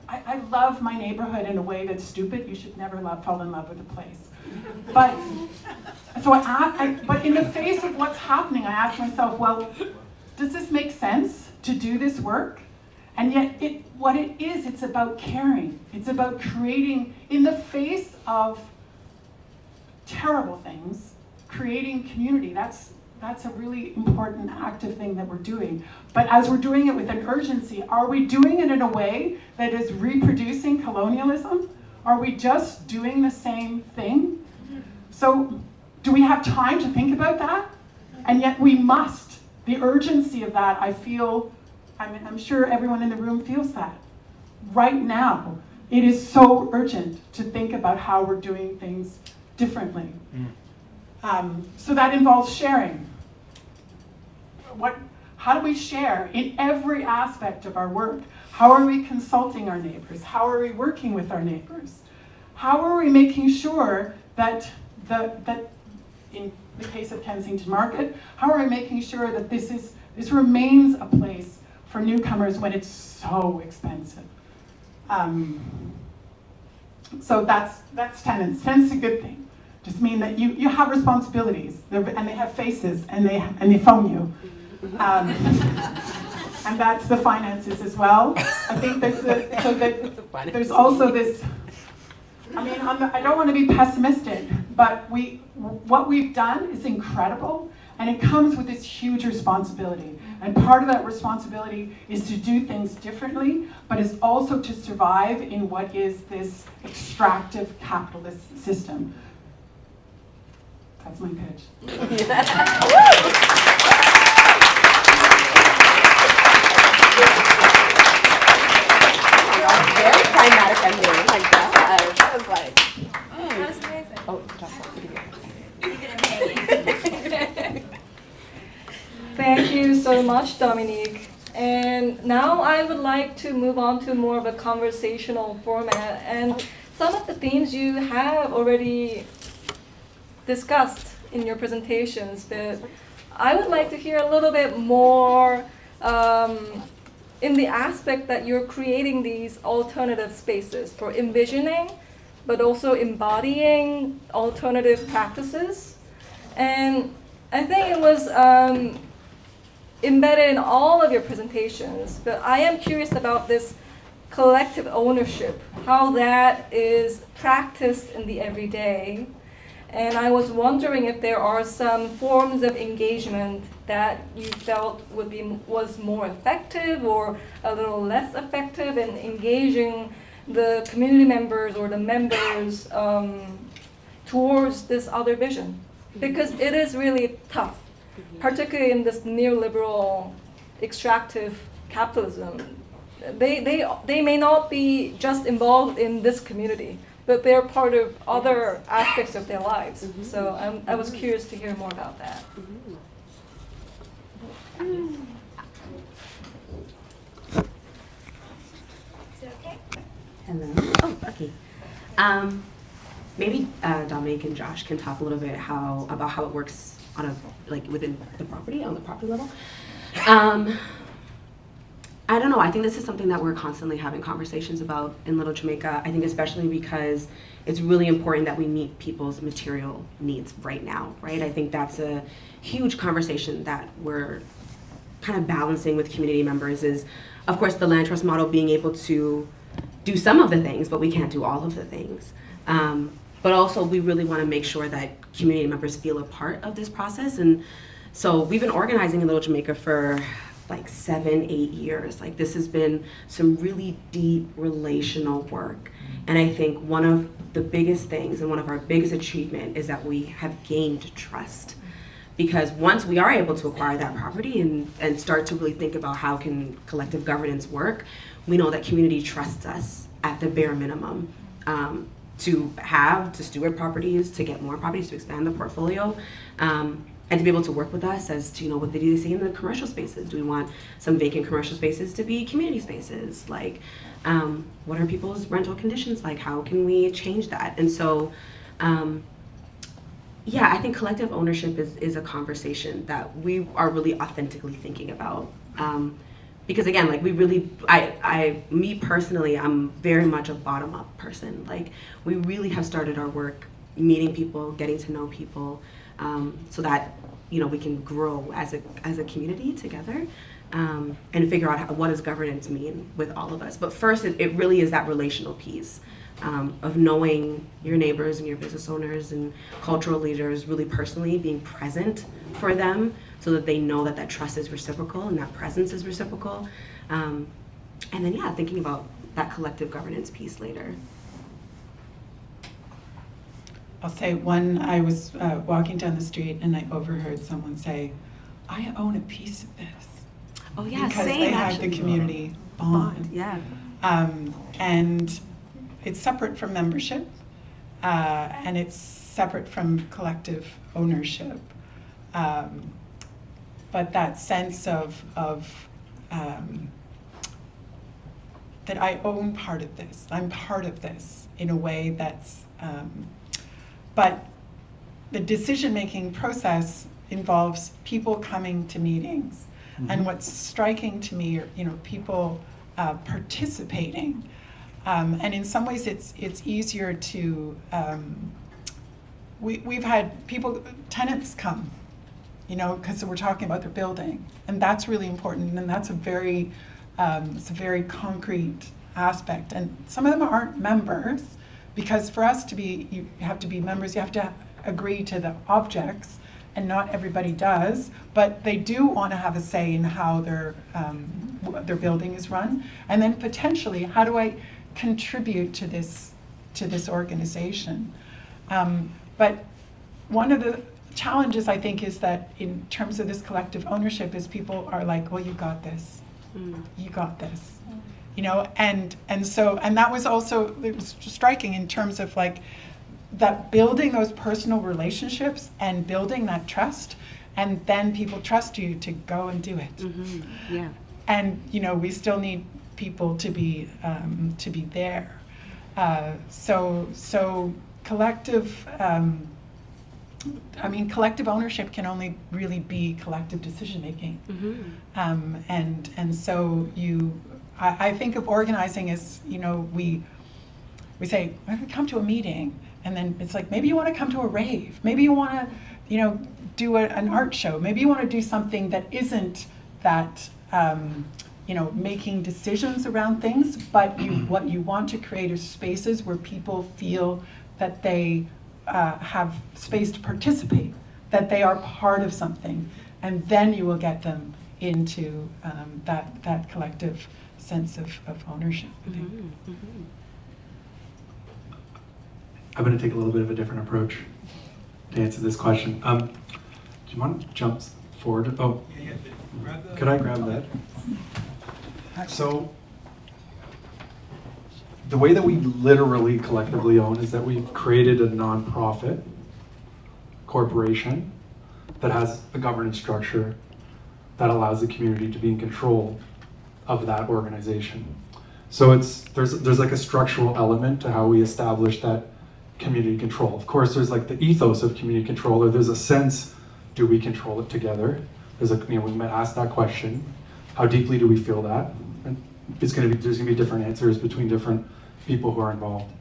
I love my neighborhood in a way that's stupid. You should never fall in love with a place. But but in the face of what's happening, I ask myself, well, does this make sense to do this work? And yet, it's about caring. It's about creating, in the face of terrible things, creating community. That's a really important active thing that we're doing. But as we're doing it with an urgency, are we doing it in a way that is reproducing colonialism? Are we just doing the same thing? So, do we have time to think about that? And yet we must. The urgency of that, I feel, I'm sure everyone in the room feels that. Right now, it is so urgent to think about how we're doing things differently. So that involves sharing. How do we share in every aspect of our work? How are we consulting our neighbors? How are we working with our neighbors? How are we making sure that in the case of Kensington Market, how are we making sure that this remains a place for newcomers when it's so expensive? So that's tenants. Tenants is a good thing. Just mean that you have responsibilities, and they have faces, and they phone you. And that's the finances as well. I think there's also this, I don't want to be pessimistic, but what we've done is incredible, and it comes with this huge responsibility. And part of that responsibility is to do things differently, but it's also to survive in what is this extractive capitalist system. That's my pitch. Very climatic ending. Oh my God. That was like. That was amazing. Oh, Joshua, Keep it hanging. Thank you so much, Dominique. And now I would like to move on to more of a conversational format. And some of the themes you have already discussed in your presentations, but I would like to hear a little bit more in the aspect that you're creating these alternative spaces for envisioning, but also embodying alternative practices. And I think it was embedded in all of your presentations, but I am curious about this collective ownership, how that is practiced in the everyday. And I was wondering if there are some forms of engagement that you felt was more effective or a little less effective in engaging the community members or the members towards this other vision. Because it is really tough, particularly in this neoliberal extractive capitalism. They may not be just involved in this community, but they're part of other aspects of their lives. So I was curious to hear more about that. Is it okay? hello. Oh, okay. Maybe Dominique and Josh can talk a little bit about how it works on within the property, on the property level. I don't know. I think this is something that we're constantly having conversations about in Little Jamaica. I think especially because it's really important that we meet people's material needs right now, right? I think that's a huge conversation that we're kind of balancing with community members is, of course, the land trust model being able to do some of the things, but we can't do all of the things. But also, we really want to make sure that community members feel a part of this process. And so we've been organizing in Little Jamaica for like 7-8 years. Like, this has been some really deep relational work. And I think one of the biggest things and one of our biggest achievement is that we have gained trust. Because once we are able to acquire that property and start to really think about how can collective governance work, we know that community trusts us at the bare minimum to steward properties, to get more properties, to expand the portfolio, and to be able to work with us as to, what do they see in the commercial spaces? Do we want some vacant commercial spaces to be community spaces? Like, what are people's rental conditions like? How can we change that? And so, yeah, I think collective ownership is a conversation that we are really authentically thinking about. Because again, like, we really, me personally, I'm very much a bottom-up person. Like, we really have started our work meeting people, getting to know people, so that, we can grow as a community together, and figure out what does governance mean with all of us. But first, it really is that relational piece. Of knowing your neighbors and your business owners and cultural leaders really personally, being present for them so that they know that trust is reciprocal and that presence is reciprocal. And then, yeah, thinking about that collective governance piece later. I'll say I was walking down the street and I overheard someone say, "I own a piece of this." Oh yeah, because same, they have actually. the community bond. Yeah. And it's separate from membership, and it's separate from collective ownership. But that sense of that I own part of this, I'm part of this in a way that's, but the decision-making process involves people coming to meetings. Mm-hmm. And what's striking to me are, people participating. And in some ways it's easier to, we've had tenants come, because we're talking about their building, and that's really important, and that's it's a very concrete aspect. And some of them aren't members, because for us you have to be members, you have to agree to the objects, and not everybody does, but they do want to have a say in how their building is run. And then potentially, how do I contribute to this organization? But one of the challenges, I think, is that in terms of this collective ownership is people are like, well, you got this. You got this. And that was also, it was striking in terms of like that building those personal relationships and building that trust, and then people trust you to go and do it. Mm-hmm. Yeah. And we still need people to be there. So collective. Collective ownership can only really be collective decision making. Mm-hmm. And so I think of organizing as, we say, come to a meeting, and then it's like, maybe you want to come to a rave, maybe you want to, do an art show, maybe you want to do something that isn't that, making decisions around things, but what you want to create are spaces where people feel that they have space to participate, that they are part of something, and then you will get them into that collective sense of ownership. Mm-hmm. Mm-hmm. I'm going to take a little bit of a different approach to answer this question. Do you want to jump forward? Oh, yeah. Could I grab that? So, the way that we literally collectively own is that we've created a nonprofit corporation that has a governance structure that allows the community to be in control of that organization. So there's like a structural element to how we establish that community control. Of course, there's like the ethos of community control, or there's a sense, do we control it together? We might ask that question. How deeply do we feel that? And there's gonna be different answers between different people who are involved.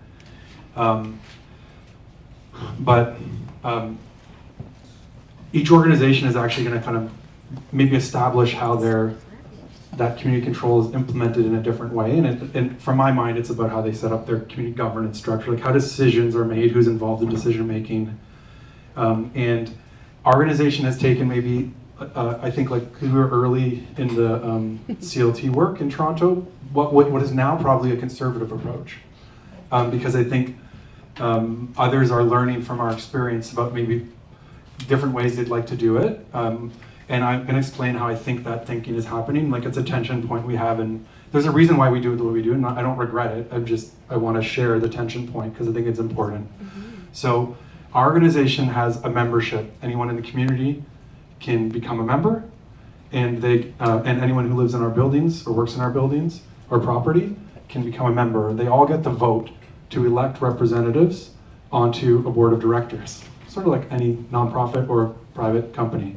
But each organization is actually going to kind of maybe establish how their that community control is implemented in a different way. And from my mind, it's about how they set up their community governance structure, like how decisions are made, who's involved in decision making. And our organization has taken maybe, I think, like, because we were early in the CLT work in Toronto, what is now probably a conservative approach. Because I think others are learning from our experience about maybe different ways they'd like to do it. And I'm going to explain how I think that thinking is happening. Like, it's a tension point we have, and there's a reason why we do it the way we do, and I don't regret it. I want to share the tension point because I think it's important. So our organization has a membership. Anyone in the community can become a member, and and anyone who lives in our buildings or works in our buildings or property can become a member. They all get the vote to elect representatives onto a board of directors, sort of like any nonprofit or private company.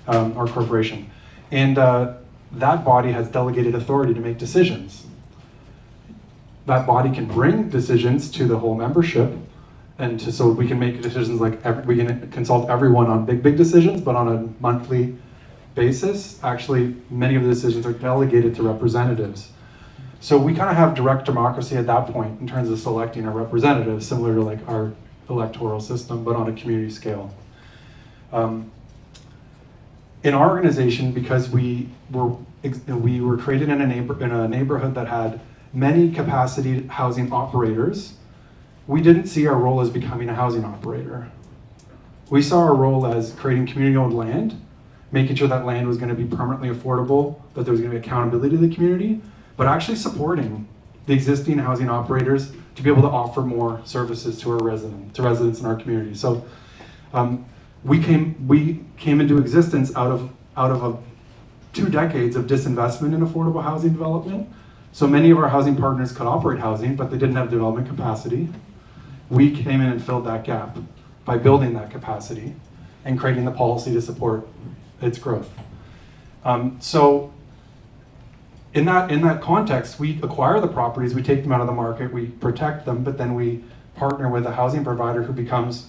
Or corporation. And that body has delegated authority to make decisions. That body can bring decisions to the whole membership, and so we can make decisions like we can consult everyone on big decisions, but on a monthly basis, actually many of the decisions are delegated to representatives. So we kind of have direct democracy at that point in terms of selecting our representatives, similar to like our electoral system, but on a community scale. In our organization, because we were created in a neighborhood that had many capacity housing operators, we didn't see our role as becoming a housing operator. We saw our role as creating community-owned land, making sure that land was going to be permanently affordable, that there was going to be accountability to the community, but actually supporting the existing housing operators to be able to offer more services to residents in our community. So. We came into existence out of 2 decades of disinvestment in affordable housing development. So many of our housing partners could operate housing, but they didn't have development capacity. We came in and filled that gap by building that capacity and creating the policy to support its growth. So in that context, we acquire the properties, we take them out of the market, we protect them, but then we partner with a housing provider who becomes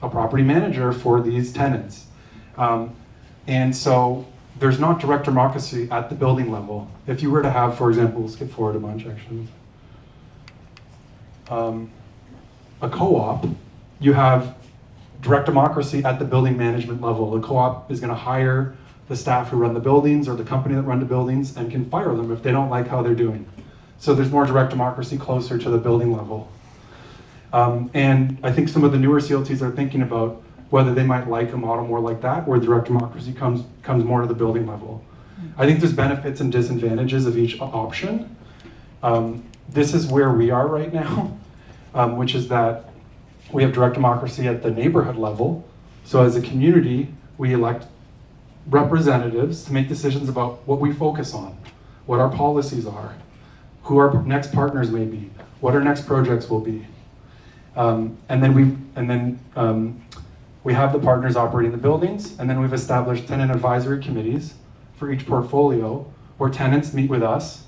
a property manager for these tenants. And so there's not direct democracy at the building level. If you were to have, for example, we'll skip forward a bunch actually. A co-op, you have direct democracy at the building management level. The co-op is going to hire the staff who run the buildings or the company that run the buildings and can fire them if they don't like how they're doing. So there's more direct democracy closer to the building level. And I think some of the newer CLTs are thinking about whether they might like a model more like that, where direct democracy comes more to the building level. I think there's benefits and disadvantages of each option. This is where we are right now, which is that we have direct democracy at the neighborhood level. So as a community, we elect representatives to make decisions about what we focus on, what our policies are, who our next partners may be, what our next projects will be. And then we have the partners operating the buildings, and then we've established tenant advisory committees for each portfolio where tenants meet with us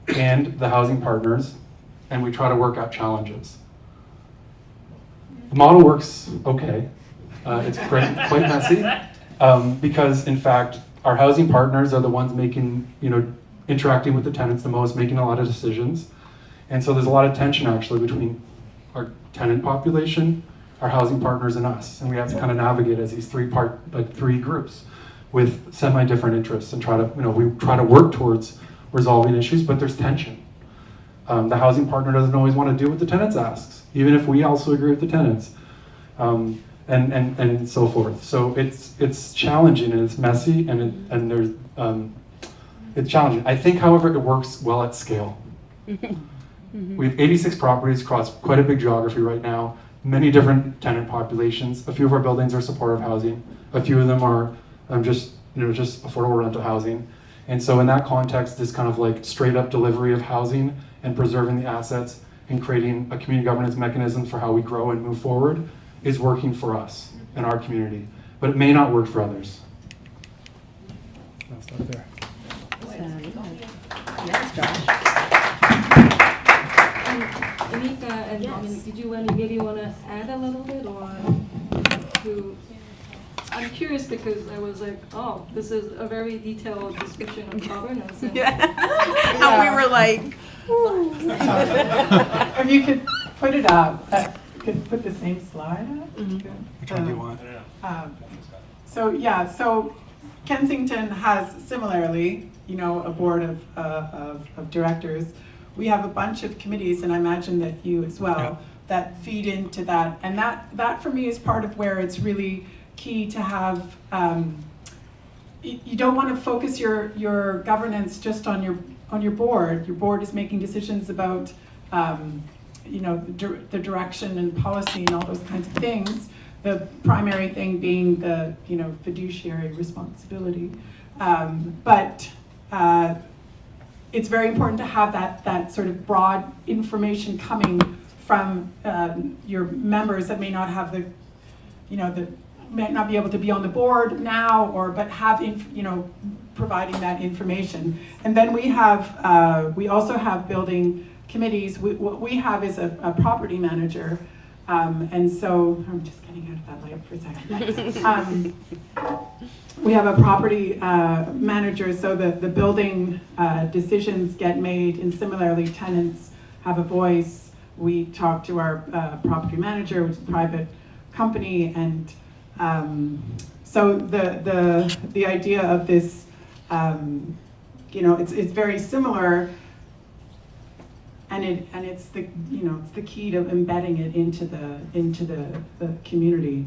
and the housing partners, and we try to work out challenges. The model works okay. It's quite messy because, in fact, our housing partners are the ones interacting with the tenants the most, making a lot of decisions. And so there's a lot of tension actually between our tenant population, our housing partners, and us. And we have to kind of navigate as these three groups with semi-different interests and we try to work towards resolving issues, but there's tension. The housing partner doesn't always want to do what the tenants asks, even if we also agree with the tenants, and so forth. So it's challenging and it's messy and there's it's challenging. I think, however, it works well at scale. We have 86 properties across quite a big geography right now, many different tenant populations. A few of our buildings are supportive housing. A few of them are just affordable rental housing. And so in that context, this kind of like straight up delivery of housing and preserving the assets and creating a community governance mechanism for how we grow and move forward is working for us in our community. But it may not work for others. I'll stop there. Yes, Josh. Anyika and Dominique, did you maybe want to add a little bit or to? I'm curious because I was like, oh, this is a very detailed description of governance. And And we were like, If you could put it up, you could put the same slide up. Which one do you want? So Kensington has similarly, a board of directors. We have a bunch of committees, and I imagine that you as well, Yeah. that feed into that. And that for me is part of where it's really key to have, you don't want to focus your governance just on your board. Your board is making decisions about, the direction and policy and all those kinds of things. The primary thing being the, fiduciary responsibility. But it's very important to have that sort of broad information coming from your members that may not have might not be able to be on the board now, but have, providing that information. And then we also have building committees. What we have is a property manager. And so, I'm just getting out of that light for a second. We have a property manager, so the building decisions get made, and similarly tenants have a voice. We talk to our property manager, which is a private company, and so the idea of this, it's very similar. And it's the key to embedding it into the community.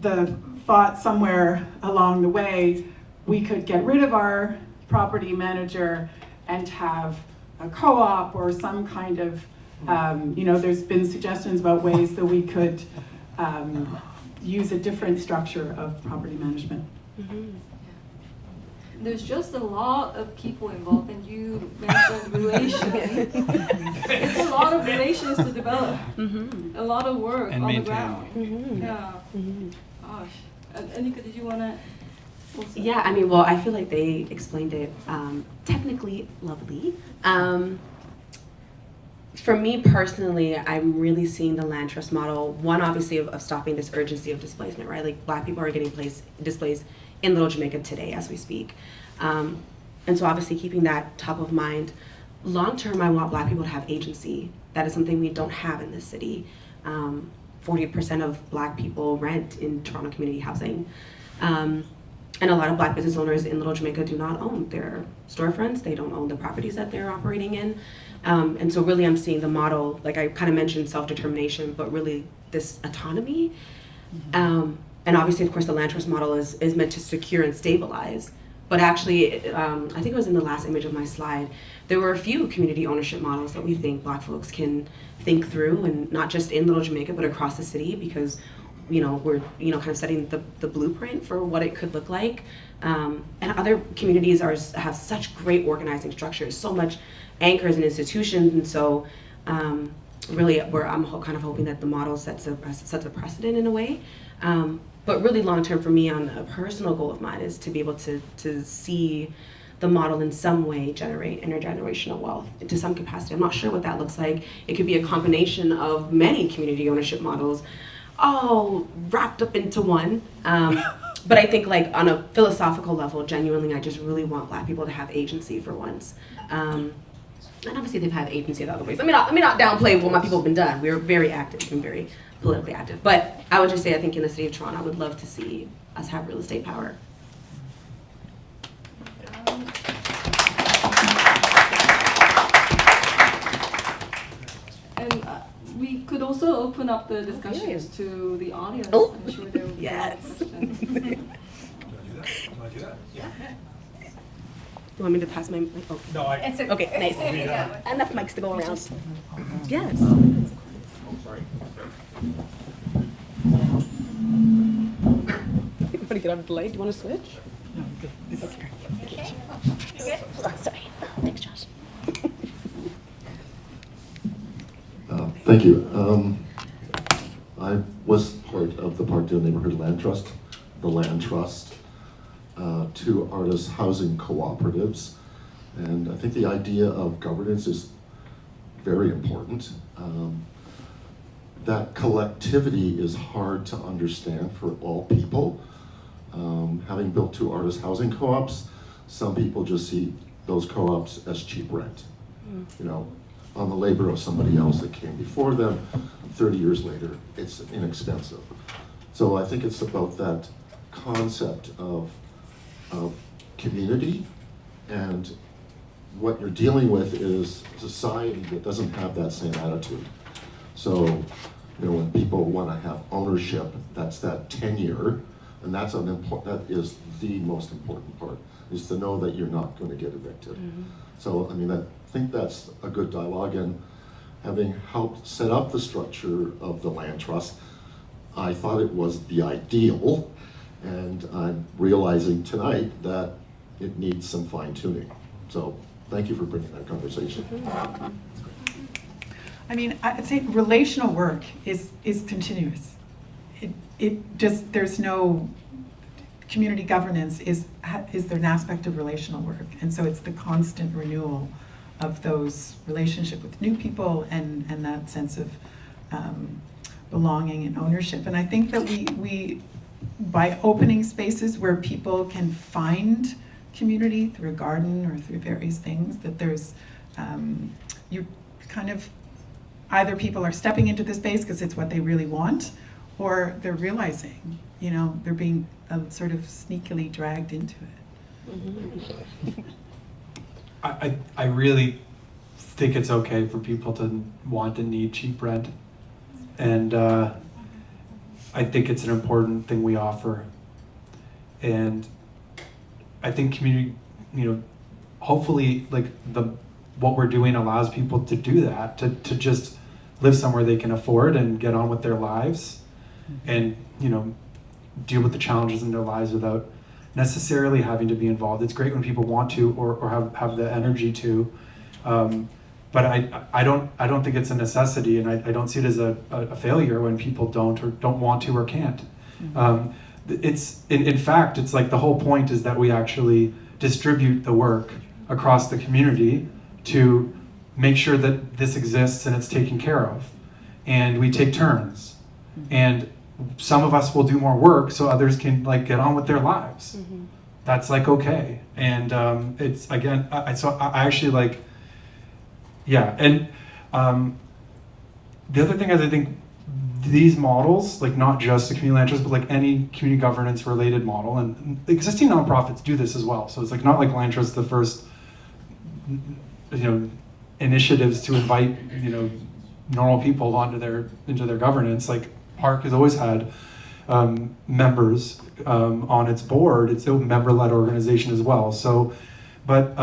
The thought somewhere along the way, we could get rid of our property manager and have a co-op or some kind of, there's been suggestions about ways that we could use a different structure of property management. mm-hmm. there's just a lot of people involved, and you mentioned relations. It's a lot of relations to develop, a lot of work And on the maintain. ground. Yeah. Gosh. Anyika, did you want to? Yeah, I mean, well, I feel like they explained it technically lovely. For me personally, I'm really seeing the land trust model, one obviously of stopping this urgency of displacement, right? Like Black people are getting displaced in Little Jamaica today as we speak. And so obviously keeping that top of mind. Long term, I want Black people to have agency. That is something we don't have in this city. 40% of Black people rent in Toronto community housing. And a lot of Black business owners in Little Jamaica do not own their storefronts. They don't own the properties that they're operating in. And so really I'm seeing the model, like I kind of mentioned self-determination, but really this autonomy. And obviously, of course, the land trust model is meant to secure and stabilize. But actually, I think it was in the last image of my slide, there were a few community ownership models that we think Black folks can think through, and not just in Little Jamaica, but across the city, because we're kind of setting the blueprint for what it could look like. And other communities have such great organizing structures, so much anchors and institutions, and so really I'm kind of hoping that the model sets a precedent in a way. But really long term for me, on a personal goal of mine, is to be able to see the model in some way generate intergenerational wealth to some capacity. I'm not sure what that looks like. It could be a combination of many community ownership models, all wrapped up into one. But I think like on a philosophical level, genuinely, I just really want Black people to have agency for once. And obviously they've had agency in other ways. Let me not downplay what my people have been done. We're very active and very politically active. But I would just say I think in the city of Toronto, I would love to see us have real estate power. And we could also open up the discussions to the audience. Oh. I'm sure there will be a lot of questions. You want me to pass my mic? Oh. No, I. It's Okay, nice. Yeah. Enough mics to go around. Yes. Sorry. You want to get out of the light? Do you want to switch? No, good. This is great. Okay. Good. Oh, sorry. Thanks, Josh. Thank you. I was part of the Parkdale Neighbourhood Land Trust, the Land Trust, two artist housing cooperatives, and I think the idea of governance is very important. that collectivity is hard to understand for all people. Having built 2 artist housing co-ops, some people just see those co-ops as cheap rent. You know, on the labor of somebody else that came before them, 30 years later, it's inexpensive. So I think it's about that concept of community, and what you're dealing with is a society that doesn't have that same attitude. So, you know, when people want to have ownership, that's that tenure, and that is the most important part, is to know that you're not going to get evicted. So, I mean, I think that's a good dialogue, and having helped set up the structure of the land trust, I thought it was the ideal, and I'm realizing tonight that it needs some fine tuning. So, thank you for bringing that conversation. I mean, I'd say relational work is continuous. It just, there's no, community governance is there an aspect of relational work, and so it's the constant renewal of those relationship with new people and that sense of belonging and ownership. And I think that we by opening spaces where people can find community through a garden or through various things, that there's you kind of, either people are stepping into the space because it's what they really want, or they're realizing, you know, they're being sort of sneakily dragged into it. I really think it's okay for people to want and need cheap rent, and I think it's an important thing we offer, and I think community, you know, hopefully like what we're doing allows people to do that, to just live somewhere they can afford and get on with their lives, and, you know, deal with the challenges in their lives without necessarily having to be involved. It's great when people want to or have the energy to, but I don't think it's a necessity, and I don't see it as a failure when people don't want to or can't. It's in fact, it's like the whole point is that we actually distribute the work across the community to make sure that this exists and it's taken care of, and we take turns, and some of us will do more work so others can like get on with their lives. That's like okay, and it's again, I actually like, yeah, and the other thing is I think these models, like not just the community land trust, but like any community governance related model, and existing nonprofits do this as well. So it's like not like land trust the first, you know, initiatives to invite, you know, normal people into their governance. Like Park has always had members on its board. It's a member-led organization as well. So, but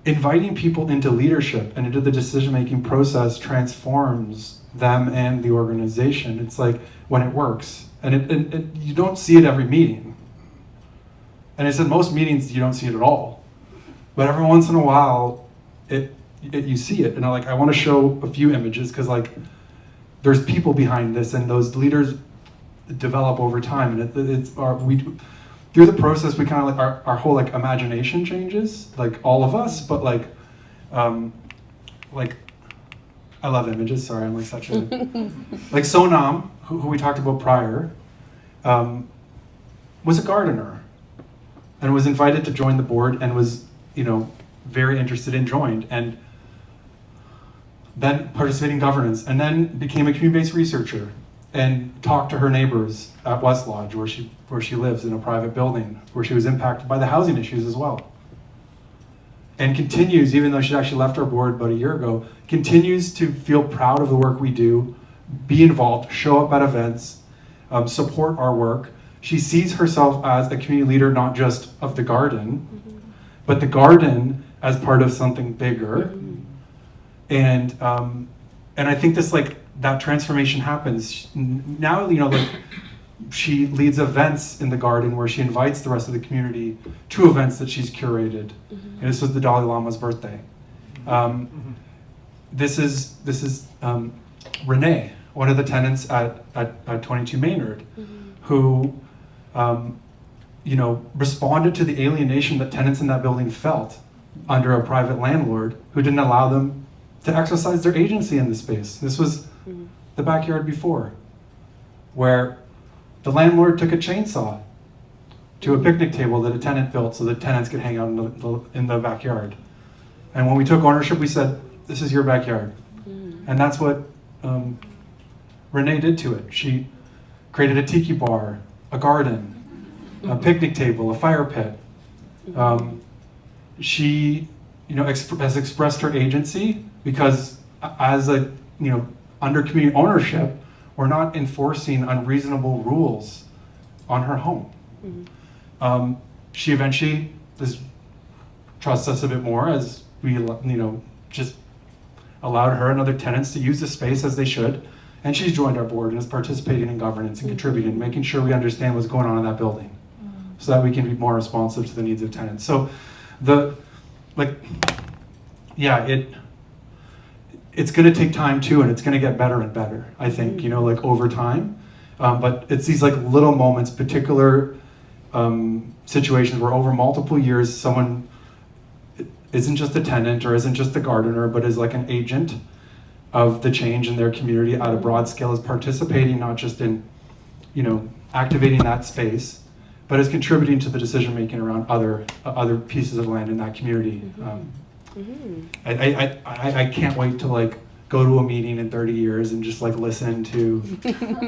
inviting people into leadership and into the decision-making process transforms them and the organization. It's like when it works, and you don't see it every meeting. And it's in most meetings you don't see it at all. But every once in a while, you see it. And I want to show a few images because like there's people behind this, and those leaders develop over time. And through the process, we kind of like our whole like imagination changes, like all of us. But like I love images. Sorry, I'm like such a like Sonam, who we talked about prior, was a gardener, and was invited to join the board, and was, you know, very interested and joined, and then participating in governance, and then became a community-based researcher, and talked to her neighbors at West Lodge, where she lives in a private building, where she was impacted by the housing issues as well. And continues, even though she actually left our board about a year ago, continues to feel proud of the work we do, be involved, show up at events, support our work. She sees herself as a community leader, not just of the garden, but the garden as part of something bigger. And I think this like that transformation happens now. You know, like she leads events in the garden where she invites the rest of the community to events that she's curated. And this was the Dalai Lama's birthday. This is Renee, one of the tenants at 22 Maynard, who you know, responded to the alienation that tenants in that building felt under a private landlord who didn't allow them to exercise their agency in the space. This was the backyard before, where the landlord took a chainsaw to a picnic table that a tenant built so that tenants could hang out in the backyard. And when we took ownership, we said, this is your backyard. And that's what Renee did to it. She created a tiki bar, a garden, a picnic table, a fire pit. She, has expressed her agency because as under community ownership, we're not enforcing unreasonable rules on her home. She eventually trusts us a bit more as we, just allowed her and other tenants to use the space as they should. And she's joined our board and is participating in governance and contributing, making sure we understand what's going on in that building so that we can be more responsive to the needs of tenants. So it's going to take time too, and it's going to get better and better, I think, over time. But it's these little moments, particular situations where over multiple years, someone isn't just a tenant or isn't just a gardener, but is an agent of the change in their community at a broad scale, is participating not just in, activating that space, but is contributing to the decision making around other pieces of land in that community. I can't wait to go to a meeting in 30 years and just listen to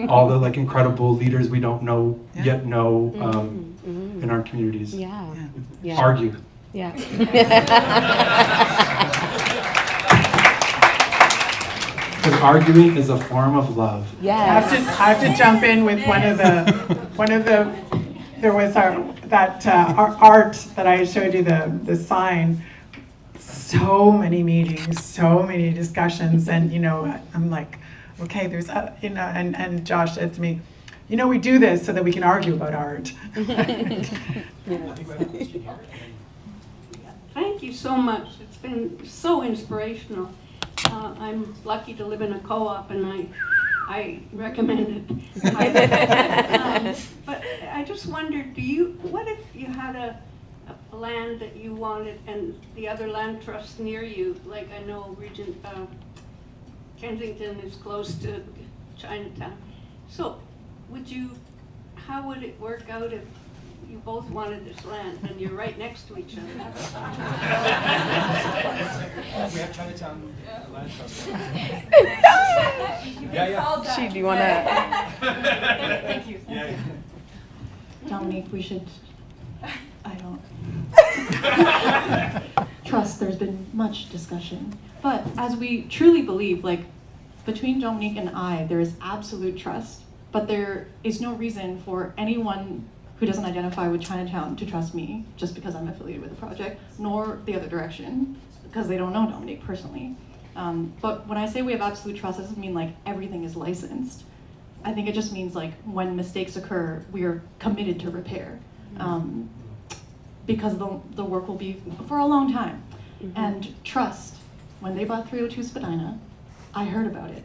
all the incredible leaders we don't know yet know in our communities. Argue. Yeah. Because arguing is a form of love. Yes. I have to jump in with there was our art that I showed you, the sign. So many meetings, so many discussions, and I'm like, okay, there's and Josh said to me, we do this so that we can argue about art. Thank you so much. It's been so inspirational. I'm lucky to live in a co-op, and I recommend it. But I just wondered, what if you had a land that you wanted and the other land trusts near you, I know Kensington is close to Chinatown. So how would it work out if you both wanted this land and you're right next to each other? We have Chinatown Land Trust. She, do you want to? Thank you. Dominique, we should, trust, there's been much discussion. But as we truly believe, between Dominique and I, there is absolute trust, but there is no reason for anyone who doesn't identify with Chinatown to trust me just because I'm affiliated with the project, nor the other direction, because they don't know Dominique personally. But when I say we have absolute trust, it doesn't mean everything is licensed. I think it just means when mistakes occur, we are committed to repair. Because the work will be for a long time. And trust, when they bought 302 Spadina, I heard about it.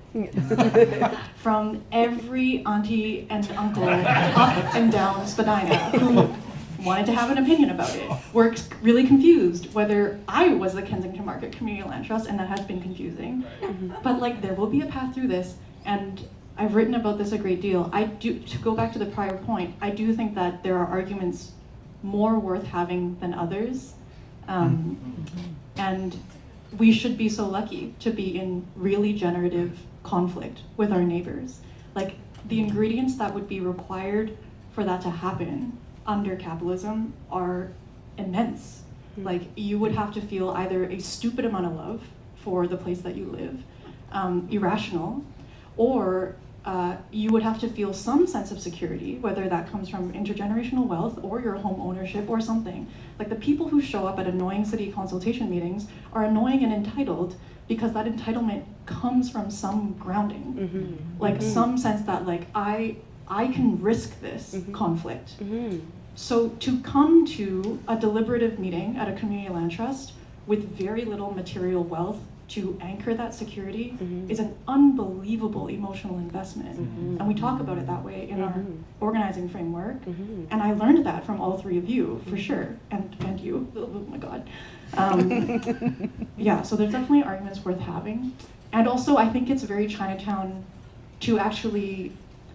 From every auntie and uncle up and down Spadina who wanted to have an opinion about it. We're really confused whether I was the Kensington Market Community Land Trust, and that has been confusing. But there will be a path through this, and I've written about this a great deal. To go back to the prior point, I do think that there are arguments more worth having than others. And we should be so lucky to be in really generative conflict with our neighbors. The ingredients that would be required for that to happen under capitalism are immense. You would have to feel either a stupid amount of love for the place that you live, irrational, or you would have to feel some sense of security, whether that comes from intergenerational wealth or your home ownership or something. The people who show up at annoying city consultation meetings are annoying and entitled because that entitlement comes from some grounding, some sense that I can risk this conflict. So to come to a deliberative meeting at a community land trust with very little material wealth to anchor that security is an unbelievable emotional investment. And we talk about it that way in our organizing framework. And I learned that from all three of you, for sure, and you, oh my God. Yeah, so there's definitely arguments worth having. And also, I think it's very Chinatown to actually,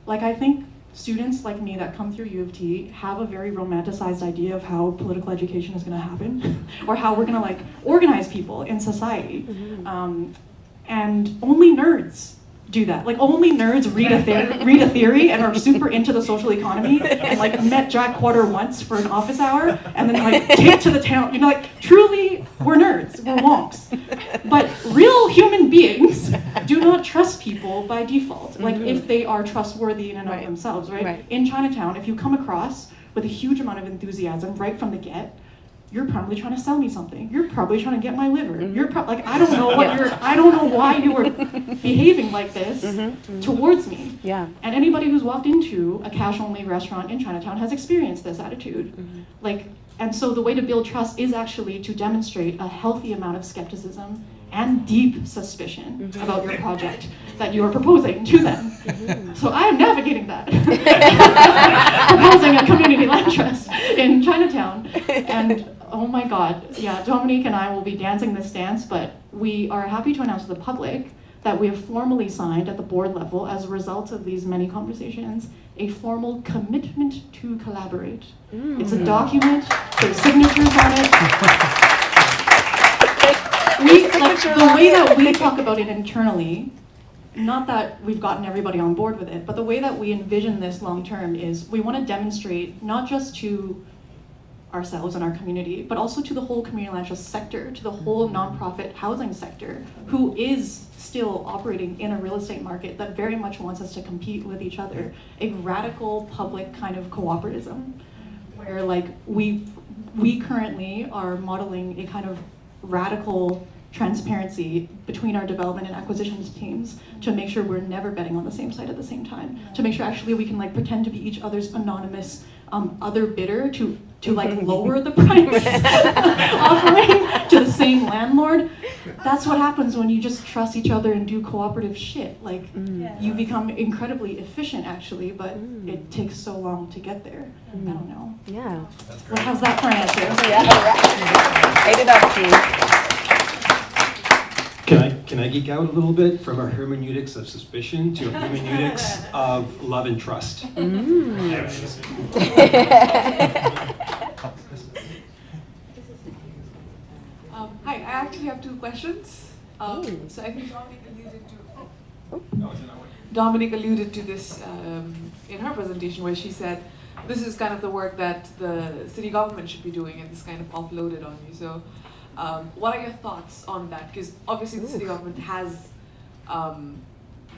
like, I think students like me that come through U of T have a very romanticized idea of how political education is going to happen or how we're going to like organize people in society. And only nerds do that. Like only nerds read a theory and are super into the social economy and like met Jack Quarter once for an office hour and then like take to the town. You know, like truly we're nerds, we're wonks. But real human beings do not trust people by default. Like if they are trustworthy in and of themselves, right? In Chinatown, if you come across with a huge amount of enthusiasm right from the get, you're probably trying to sell me something. You're probably trying to get my liver. You're like, I don't know what I don't know why you were behaving like this towards me. Yeah. And anybody who's walked into a cash-only restaurant in Chinatown has experienced this attitude. Like, and so the way to build trust is actually to demonstrate a healthy amount of skepticism and deep suspicion about your project that you are proposing to them. So I am navigating that. Proposing a community land trust in Chinatown. And oh my God, yeah, Dominique and I will be dancing this dance, but we are happy to announce to the public that we have formally signed at the board level as a result of these many conversations, a formal commitment to collaborate. It's a document, there's signatures on it. The way that we talk about it internally, not that we've gotten everybody on board with it, but the way that we envision this long term is we want to demonstrate not just to ourselves and our community, but also to the whole community land trust sector, to the whole nonprofit housing sector, who is still operating in a real estate market that very much wants us to compete with each other. A radical public kind of cooperatism, where like we currently are modeling a kind of radical transparency between our development and acquisitions teams to make sure we're never betting on the same side at the same time, to make sure actually we can like pretend to be each other's anonymous other bidder to like lower the price offering to the same landlord. That's what happens when you just trust each other and do cooperative shit. Like you become incredibly efficient actually, but it takes so long to get there. I don't know. Yeah. Well, how's that for an answer? Yeah. Ate it up, Steve. Can I geek out a little bit from a hermeneutics of suspicion to a hermeneutics of love and trust? There it is. Hi, I actually have two questions. So I think Dominique alluded to this in her presentation, where she said this is kind of the work that the city government should be doing, and this kind of offloaded on you. So what are your thoughts on that? Because obviously the city government has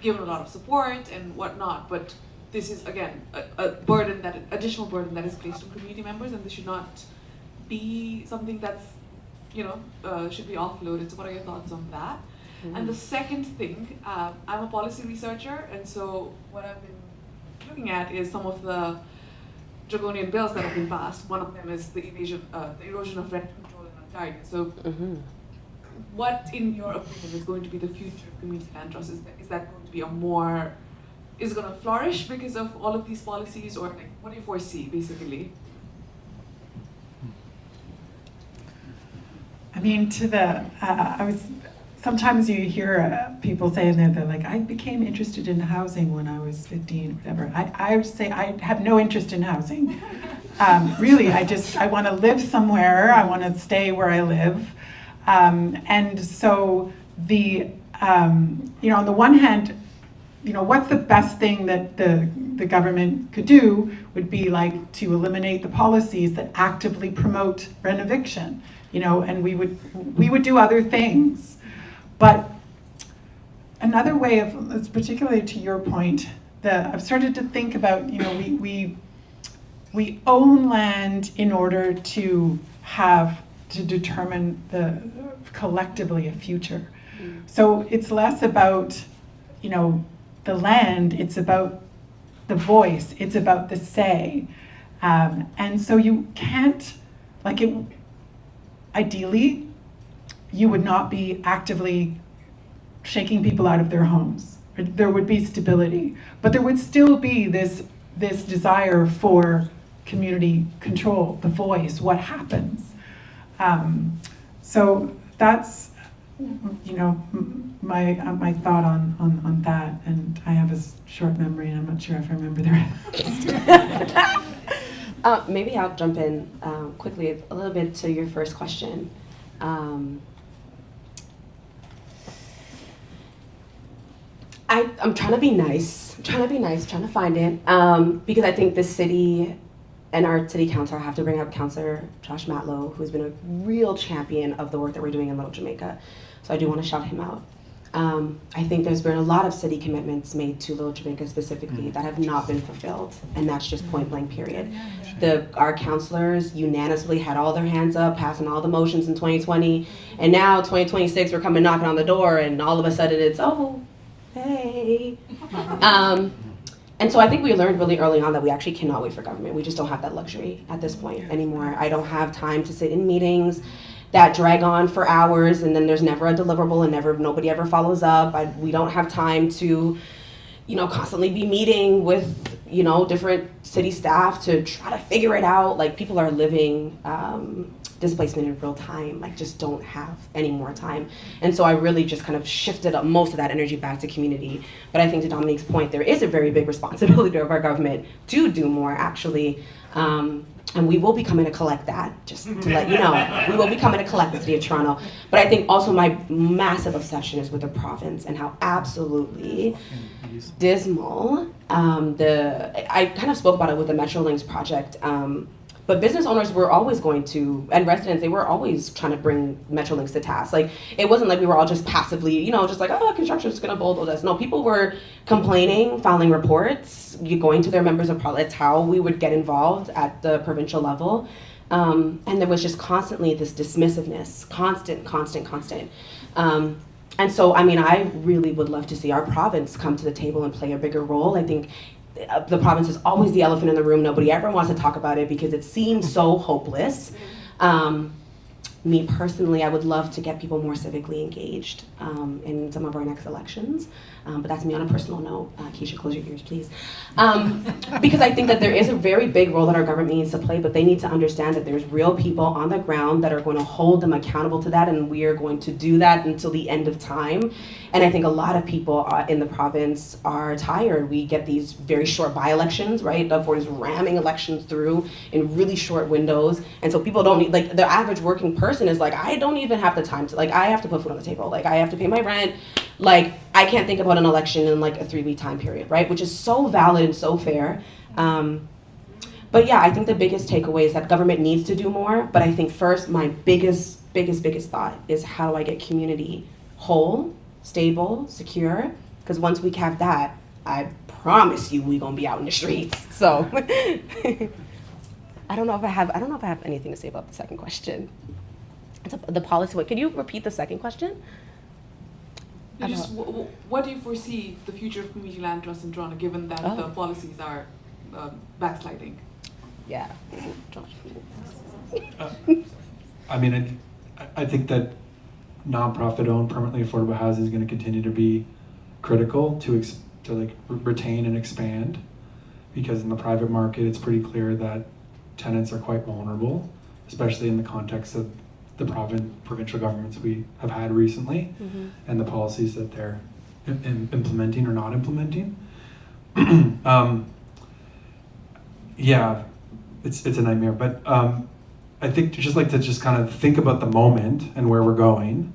given a lot of support and whatnot, but this is again a burden, that additional burden that is placed on community members, and this should not be something that's should be offloaded. So what are your thoughts on that? And the second thing, I'm a policy researcher, and so what I've been looking at is some of the draconian bills that have been passed. One of them is the erosion of rent control in Ontario. So what, in your opinion, is going to be the future of community land trust? Is that going to be is it going to flourish because of all of these policies, or like, what do you foresee, basically? I mean, sometimes you hear people saying that they're like, I became interested in housing when I was 15 or whatever. I would say I have no interest in housing. Really, I want to live somewhere. I want to stay where I live. And so on the one hand, what's the best thing that the government could do would be like to eliminate the policies that actively promote rent eviction, and we would do other things. But another way of, particularly to your point, I've started to think about, we own land in order to determine collectively a future. So it's less about, the land, it's about the voice, it's about the say. And so you can't, ideally, you would not be actively shaking people out of their homes. There would be stability, but there would still be this desire for community control, the voice, what happens. So that's you know, my thought on that, and I have a short memory, and I'm not sure if I remember the rest. Maybe I'll jump in quickly a little bit to your first question. I'm trying to be nice. Trying to find it. Because I think the city and our city council, I have to bring up Councilor Josh Matlow, who's been a real champion of the work that we're doing in Little Jamaica. So I do want to shout him out. I think there's been a lot of city commitments made to Little Jamaica specifically that have not been fulfilled, and that's just point blank period. Our councilors unanimously had all their hands up, passing all the motions in 2020, and now 2026 we're coming knocking on the door, and all of a sudden it's, oh, hey. And so I think we learned really early on that we actually cannot wait for government. We just don't have that luxury at this point anymore. I don't have time to sit in meetings that drag on for hours, and then there's never a deliverable, and nobody ever follows up. We don't have time to, constantly be meeting with, different city staff to try to figure it out. Like, people are living displacement in real time, just don't have any more time. And so I really just kind of shifted up most of that energy back to community. But I think to Dominique's point, there is a very big responsibility of our government to do more, actually. And we will be coming to collect that, just to let you know. We will be coming to collect the City of Toronto. But I think also my massive obsession is with the province and how absolutely dismal I kind of spoke about it with the Metrolinx project. But business owners were always and residents, they were always trying to bring Metrolinx to task. It wasn't like we were all just passively, just like, oh, construction's gonna bulldoze us. No, people were complaining, filing reports, going to their members of parliament. That's how we would get involved at the provincial level. And there was just constantly this dismissiveness, constant. And so, I really would love to see our province come to the table and play a bigger role. I think the province is always the elephant in the room. Nobody ever wants to talk about it because it seems so hopeless. Me personally, I would love to get people more civically engaged in some of our next elections. But that's me on a personal note. Keisha, close your ears, please. Because I think that there is a very big role that our government needs to play, but they need to understand that there's real people on the ground that are going to hold them accountable to that, and we are going to do that until the end of time. And I think a lot of people in the province are tired. We get these very short by-elections, right? For is ramming elections through in really short windows. And so people don't need, the average working person is I don't even have the time to, I have to put food on the table. I have to pay my rent. I can't think about an election in a 3-week time period, right? Which is so valid and so fair. But yeah, I think the biggest takeaway is that government needs to do more. But I think first, my biggest thought is, how do I get community whole, stable, secure? Because once we have that, I promise you we're gonna be out in the streets. So I don't know if I have anything to say about the second question. The policy. Could you repeat the second question? What do you foresee the future of community land trusts in Toronto, given that the policies are backsliding? Yeah. I think that nonprofit-owned, permanently affordable housing is going to continue to be critical to retain and expand, because in the private market, it's pretty clear that tenants are quite vulnerable, especially in the context of the provincial governments we have had recently, and the policies that they're implementing or not implementing. Yeah, it's a nightmare. But I think to kind of think about the moment and where we're going.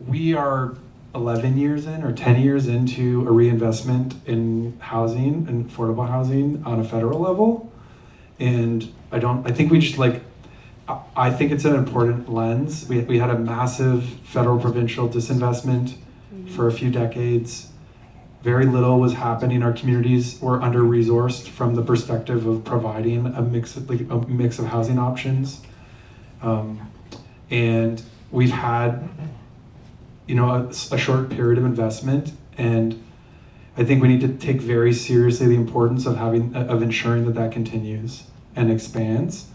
We are 11 years in or 10 years into a reinvestment in housing and affordable housing on a federal level. And I think it's an important lens. We had a massive federal provincial disinvestment for a few decades. Very little was happening. Our communities were under-resourced from the perspective of providing a mix of housing options. And we've had, a short period of investment, and I think we need to take very seriously the importance of ensuring that continues and expands.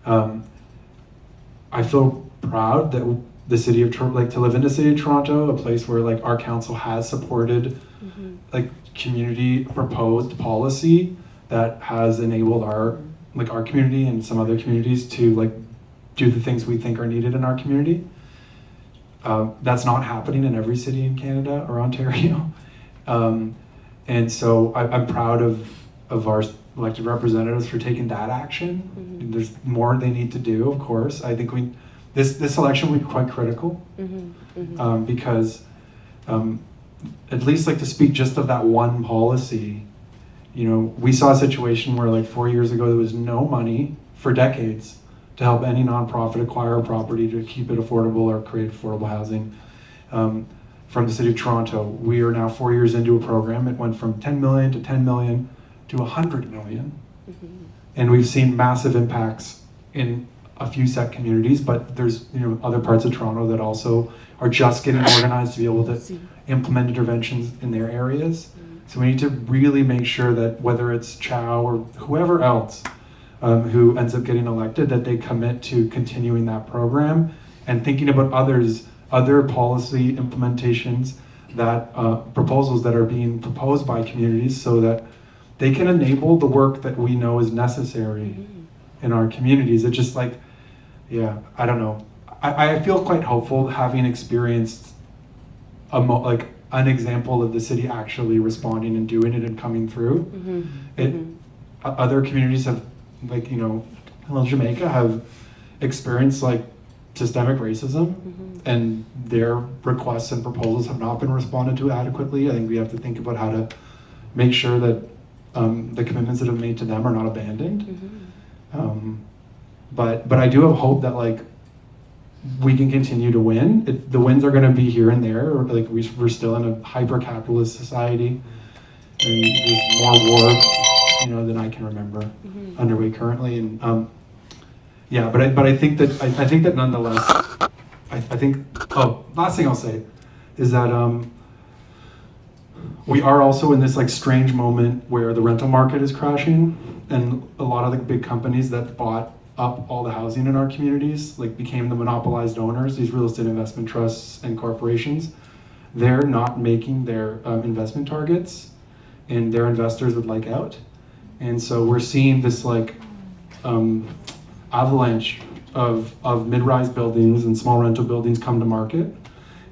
I feel proud that the city of Toronto, to live in the city of Toronto, a place where our council has supported community proposed policy that has enabled our community and some other communities to do the things we think are needed in our community. That's not happening in every city in Canada or Ontario. And so I'm proud of our elected representatives for taking that action. Mm-hmm. There's more they need to do, of course. I think this election will be quite critical, because at least like to speak just of that one policy, you know, we saw a situation where like 4 years ago there was no money for decades to help any nonprofit acquire a property to keep it affordable or create affordable housing. From the city of Toronto, we are now 4 years into a program. It went from 10 million to 10 million to 100 million. And we've seen massive impacts in a few set communities, but there's, you know, other parts of Toronto that also are just getting organized to be able to implement interventions in their areas. So we need to really make sure that whether it's Chow or whoever else who ends up getting elected, that they commit to continuing that program and thinking about other policy implementations, that proposals that are being proposed by communities so that they can enable the work that we know is necessary in our communities. It's just like, yeah, I don't know. I feel quite hopeful having experienced an example of the city actually responding and doing it and coming through. Other communities have, like, you know, Little Jamaica have experienced like systemic racism, and their requests and proposals have not been responded to adequately. I think we have to think about how to make sure that the commitments that have made to them are not abandoned. But I do have hope that like we can continue to win. The wins are going to be here and there. Like we're still in a hyper-capitalist society, and there's more war, you know, than I can remember underway currently. And yeah, but I think that nonetheless, I think. Oh, last thing I'll say is that we are also in this like strange moment where the rental market is crashing, and a lot of the big companies that bought up all the housing in our communities like became the monopolized owners, these real estate investment trusts and corporations. They're not making their investment targets, and their investors would like out. And so we're seeing this like avalanche of mid-rise buildings and small rental buildings come to market,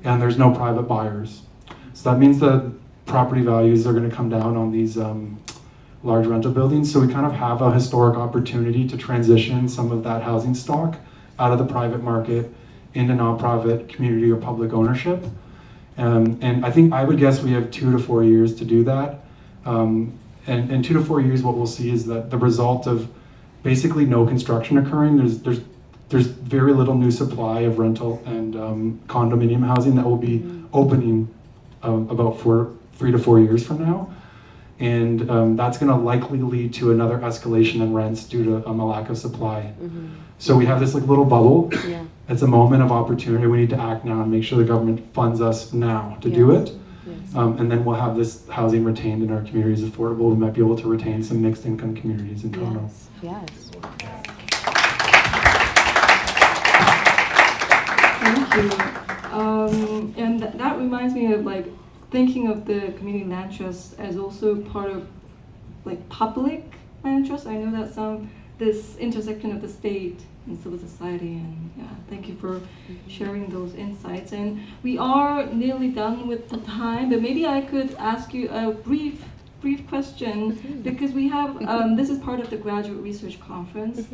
and there's no private buyers. So that means that property values are going to come down on these large rental buildings. So we kind of have a historic opportunity to transition some of that housing stock out of the private market into nonprofit, community, or public ownership. And I think I would guess we have 2 to 4 years to do that. And in 2 to 4 years, what we'll see is that the result of basically no construction occurring, there's very little new supply of rental and condominium housing that will be opening about 3 to 4 years from now. And that's going to likely lead to another escalation in rents due to a lack of supply. So we have this like little bubble. It's a moment of opportunity. We need to act now and make sure the government funds us now to do it. And then we'll have this housing retained in our communities affordable. We might be able to retain some mixed income communities in Toronto. Yes. Thank you. And that reminds me of like thinking of the community land trust as also part of like public land trust. I know that this intersection of the state and civil society, and yeah, thank you for sharing those insights. And we are nearly done with the time, but maybe I could ask you a brief question, because we have this is part of the graduate research conference.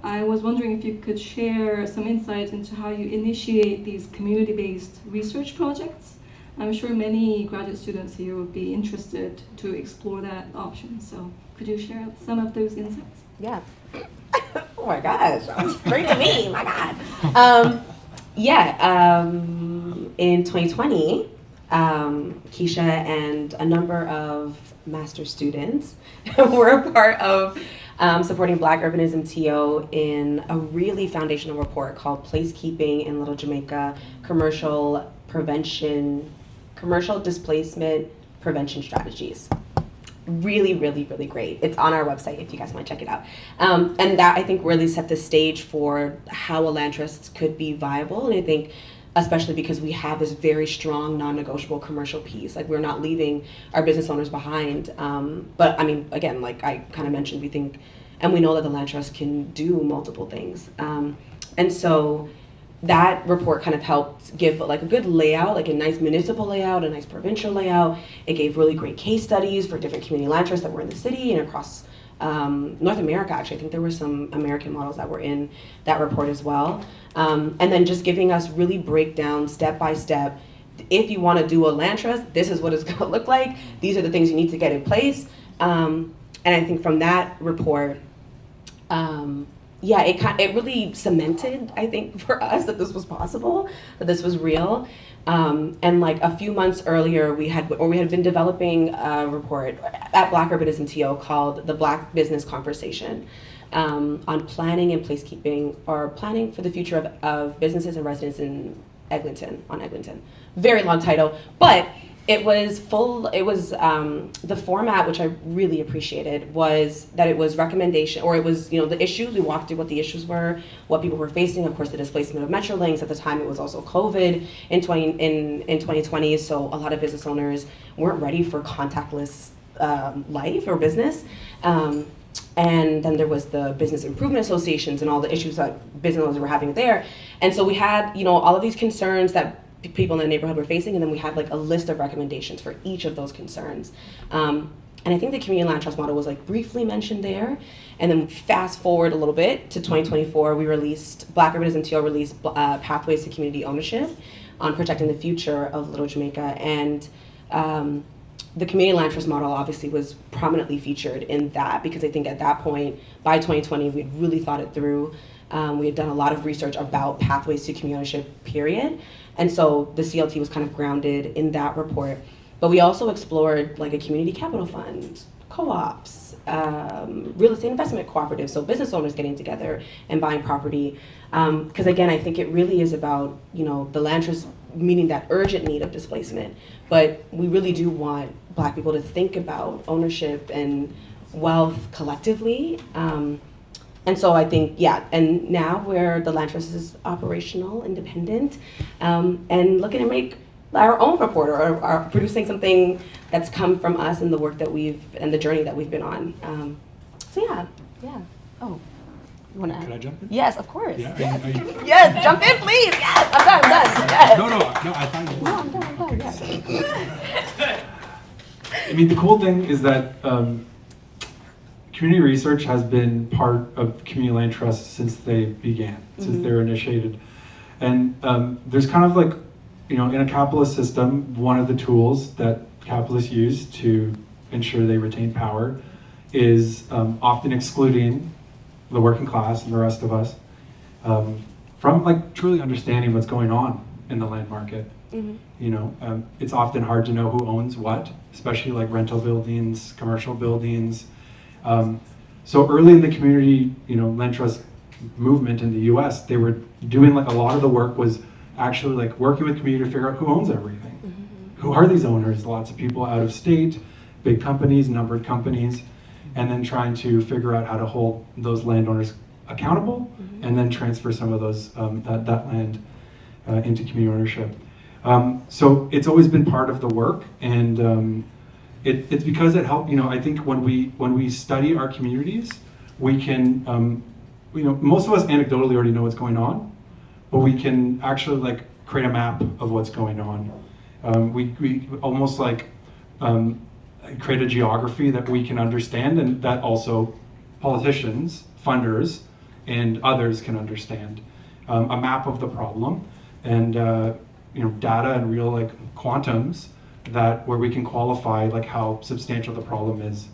I was wondering if you could share some insights into how you initiate these community-based research projects. I'm sure many graduate students here would be interested to explore that option. So could you share some of those insights? Yeah. Oh my gosh, great to me, my God. In 2020, Keisha and a number of master's students were a part of supporting Black Urbanism TO in a really foundational report called Placekeeping in Little Jamaica, Commercial Displacement Prevention Strategies. Really, really, really great. It's on our website if you guys want to check it out. And that, I think, really set the stage for how a land trust could be viable. And I think especially because we have this very strong non-negotiable commercial piece. Like, we're not leaving our business owners behind. But I mean, again, like I kind of mentioned, we think, and we know that the land trust can do multiple things. And so that report kind of helped give like a good layout, like a nice municipal layout, a nice provincial layout. It gave really great case studies for different community land trusts that were in the city and across North America. Actually, I think there were some American models that were in that report as well. And then just giving us really breakdown step by step. If you want to do a land trust, this is what it's going to look like. These are the things you need to get in place. And I think from that report, yeah, it really cemented, I think, for us that this was possible, that this was real. And like a few months earlier, we had been developing a report at Black Urbanism TO called the Black Business Conversation on planning and placekeeping, or planning for the future of businesses and residents in Eglinton. Very long title, but it was the format, which I really appreciated, was that it was recommendation, or it was, the issues. We walked through what the issues were, what people were facing. Of course, the displacement of Metrolinks. At the time, it was also COVID in 2020, so a lot of business owners weren't ready for contactless life or business. And then there was the business improvement associations and all the issues that business owners were having there. And so we had, all of these concerns that people in the neighborhood were facing, and then we had like a list of recommendations for each of those concerns. And I think the community land trust model was like briefly mentioned there. And then fast forward a little bit to 2024, Black Urbanism TO released Pathways to Community Ownership on protecting the future of Little Jamaica. And the community land trust model obviously was prominently featured in that, because I think at that point, by 2020, we had really thought it through. We had done a lot of research about pathways to community ownership, period. And so the CLT was kind of grounded in that report. But we also explored like a community capital fund, co-ops, real estate investment cooperatives, so business owners getting together and buying property. Because again, I think it really is about, the land trust meeting that urgent need of displacement. But we really do want Black people to think about ownership and wealth collectively. And so I think, and now where the land trust is operational, independent, and looking to make our own report, or are producing something that's come from us and the work that and the journey that we've been on. So yeah. Oh, you want to add? Can I jump in? Yes, of course. Yeah, Yes, yes, jump in, please. Yes, I'm done. Yes. No, I thought you were. No, I'm done. Yes. I mean, the cool thing is that community research has been part of community land trusts since they began, since they were initiated. And there's kind of like, in a capitalist system, one of the tools that capitalists use to ensure they retain power is often excluding the working class and the rest of us from like truly understanding what's going on in the land market. It's often hard to know who owns what, especially like rental buildings, commercial buildings. So early in the community, land trust movement in the U.S., they were doing like a lot of the work was actually like working with community to figure out who owns everything. Who are these owners? Lots of people out of state, big companies, numbered companies, and then trying to figure out how to hold those landowners accountable, and then transfer some of those that land into community ownership. So it's always been part of the work, and it's because it helped. I think when we study our communities, we can, most of us anecdotally already know what's going on, but we can actually like create a map of what's going on. We almost like create a geography that we can understand, and that also politicians, funders, and others can understand. A map of the problem, and data and real like quantums where we can qualify like how substantial the problem is.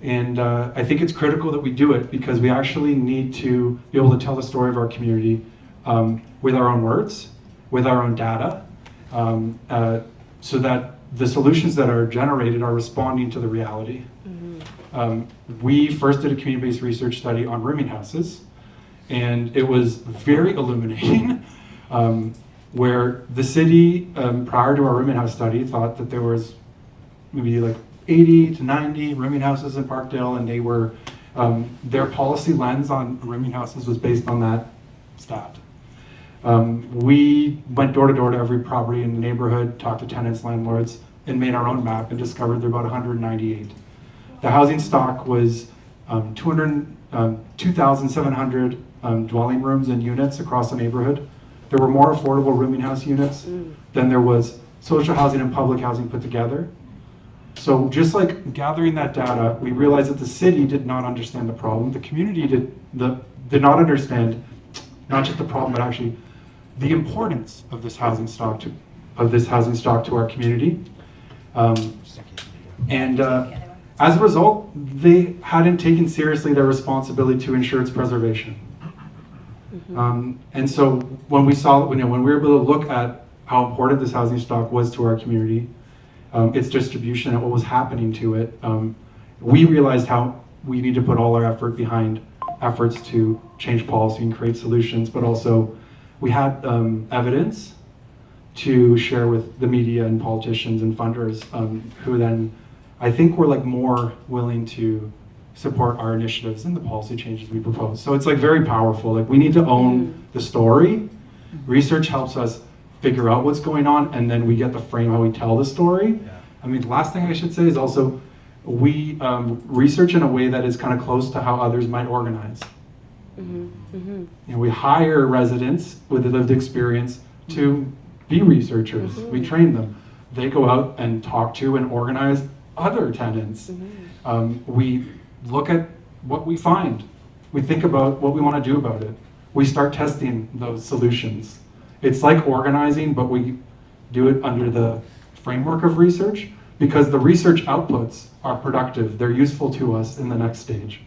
And I think it's critical that we do it, because we actually need to be able to tell the story of our community with our own words, with our own data, so that the solutions that are generated are responding to the reality. We first did a community-based research study on rooming houses, and it was very illuminating, where the city, prior to our rooming house study, thought that there was maybe like 80 to 90 rooming houses in Parkdale, and they were, their policy lens on rooming houses was based on that stat. We went door to door to every property in the neighborhood, talked to tenants, landlords, and made our own map and discovered there were about 198. The housing stock was 2,700 dwelling rooms and units across the neighborhood. There were more affordable rooming house units than there was social housing and public housing put together. So just like gathering that data, we realized that the city did not understand the problem. The community did not understand not just the problem, but actually the importance of this housing stock to our community. As a result, they hadn't taken seriously their responsibility to ensure its preservation. And so when we were able to look at how important this housing stock was to our community, its distribution and what was happening to it, we realized how we need to put all our effort behind efforts to change policy and create solutions, but also we had evidence to share with the media and politicians and funders who then I think were like more willing to support our initiatives and the policy changes we propose. So it's like very powerful. Like we need to own the story. Research helps us figure out what's going on, and then we get to frame how we tell the story. I mean, the last thing I should say is also we research in a way that is kind of close to how others might organize. You know, we hire residents with a lived experience to be researchers. We train them. They go out and talk to and organize other tenants. We look at what we find. We think about what we want to do about it. We start testing those solutions. It's like organizing, but we do it under the framework of research because the research outputs are productive. They're useful to us in the next stage.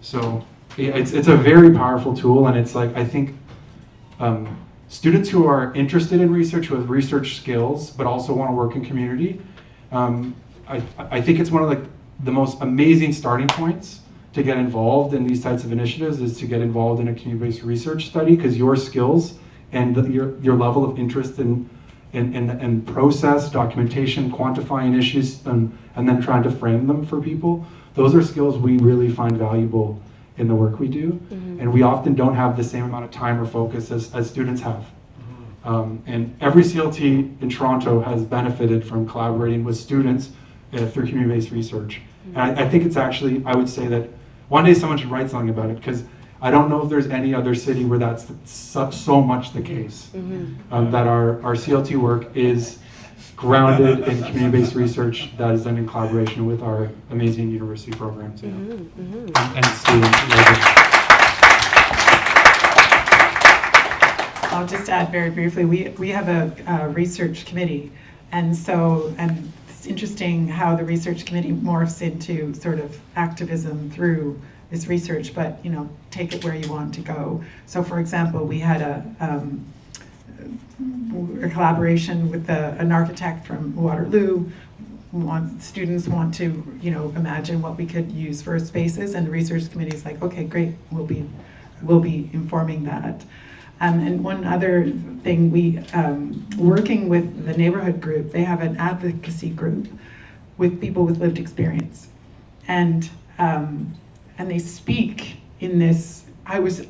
So it's a very powerful tool, and it's like, I think students who are interested in research, who have research skills, but also want to work in community, I think it's one of like the most amazing starting points to get involved in these types of initiatives is to get involved in a community-based research study, because your skills and your level of interest in process, documentation, quantifying issues, and then trying to frame them for people, those are skills we really find valuable in the work we do. And we often don't have the same amount of time or focus as students have. And every CLT in Toronto has benefited from collaborating with students through community-based research. And I think it's actually, I would say that one day someone should write something about it, because I don't know if there's any other city where that's so much the case, that our CLT work is grounded in community-based research that is done in collaboration with our amazing university programs and students. I'll just add very briefly, we have a research committee, and it's interesting how the research committee morphs into sort of activism through this research, but take it where you want to go. So for example, we had a collaboration with an architect from Waterloo. Students want to imagine what we could use for spaces, and the research committee is like, okay, great, we'll be informing that. And one other thing, we working with the neighborhood group, they have an advocacy group with people with lived experience, and they speak in this. I was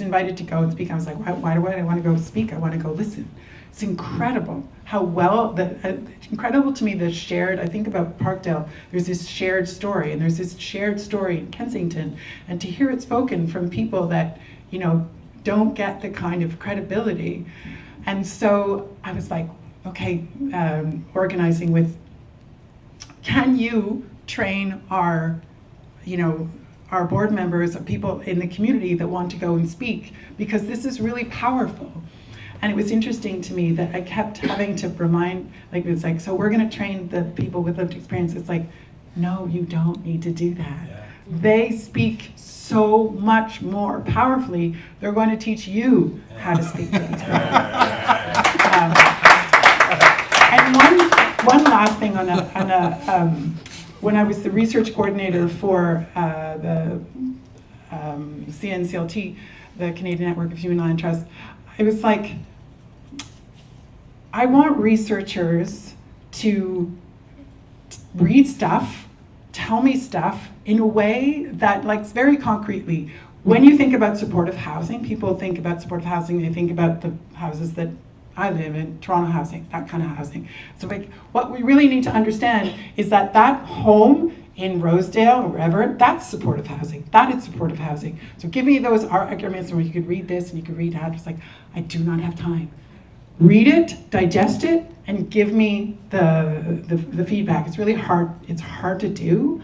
invited to go and speak. I was like, why do I want to go speak? I want to go listen. It's incredible how well it's incredible to me the shared. I think about Parkdale. There's this shared story, and there's this shared story in Kensington, and to hear it spoken from people that don't get the kind of credibility. And so I was like, okay, organizing with, can you train our board members, people in the community that want to go and speak, because this is really powerful. And it was interesting to me that I kept having to remind, like, it's like, so we're gonna train the people with lived experience. It's like, no, you don't need to do that. Yeah. They speak so much more powerfully. They're going to teach you how to speak to these people. And one last thing when I was the research coordinator for the CNCLT, the Canadian Network of Human Land Trust, I was like, I want researchers to read stuff, tell me stuff in a way that, like, very concretely. When you think about supportive housing, people think about supportive housing, they think about the houses that I live in, Toronto housing, that kind of housing. So like, what we really need to understand is that home in Rosedale or wherever, that's supportive housing. That is supportive housing. So give me those arguments where you could read this and you could read that. It's like, I do not have time. Read it, digest it, and give me the feedback. It's really hard. It's hard to do,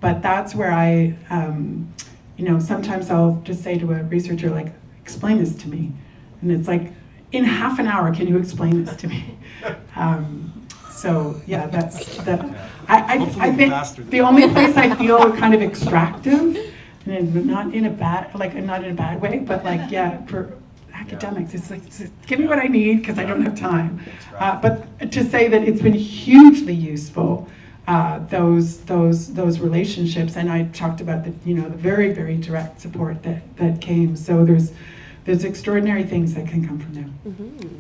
but that's where I, sometimes I'll just say to a researcher, like, explain this to me. And it's like, in half an hour, can you explain this to me? So yeah, that's that. I think the only place I feel kind of extractive, and not in a bad way, but like, yeah, for academics, it's like, give me what I need because I don't have time. But to say that it's been hugely useful, those relationships, and I talked about the very, very direct support that came. So there's extraordinary things that can come from there. Mm-hmm.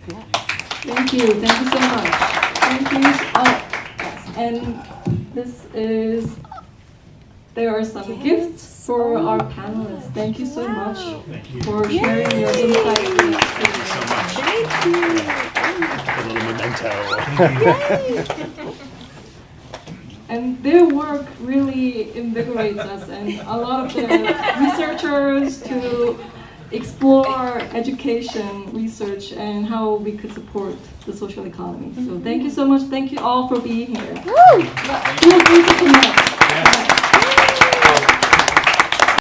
Yeah. Thank you so much. Thank you. Yes. And there are some gifts for our panelists. Thank you so much for sharing your insights with us. Thank you so much. Thank you. A little memento. And their work really invigorates us, and a lot of the researchers to explore education, research, and how we could support the social economy. So thank you so much. Thank you all for being here. Feel free to connect.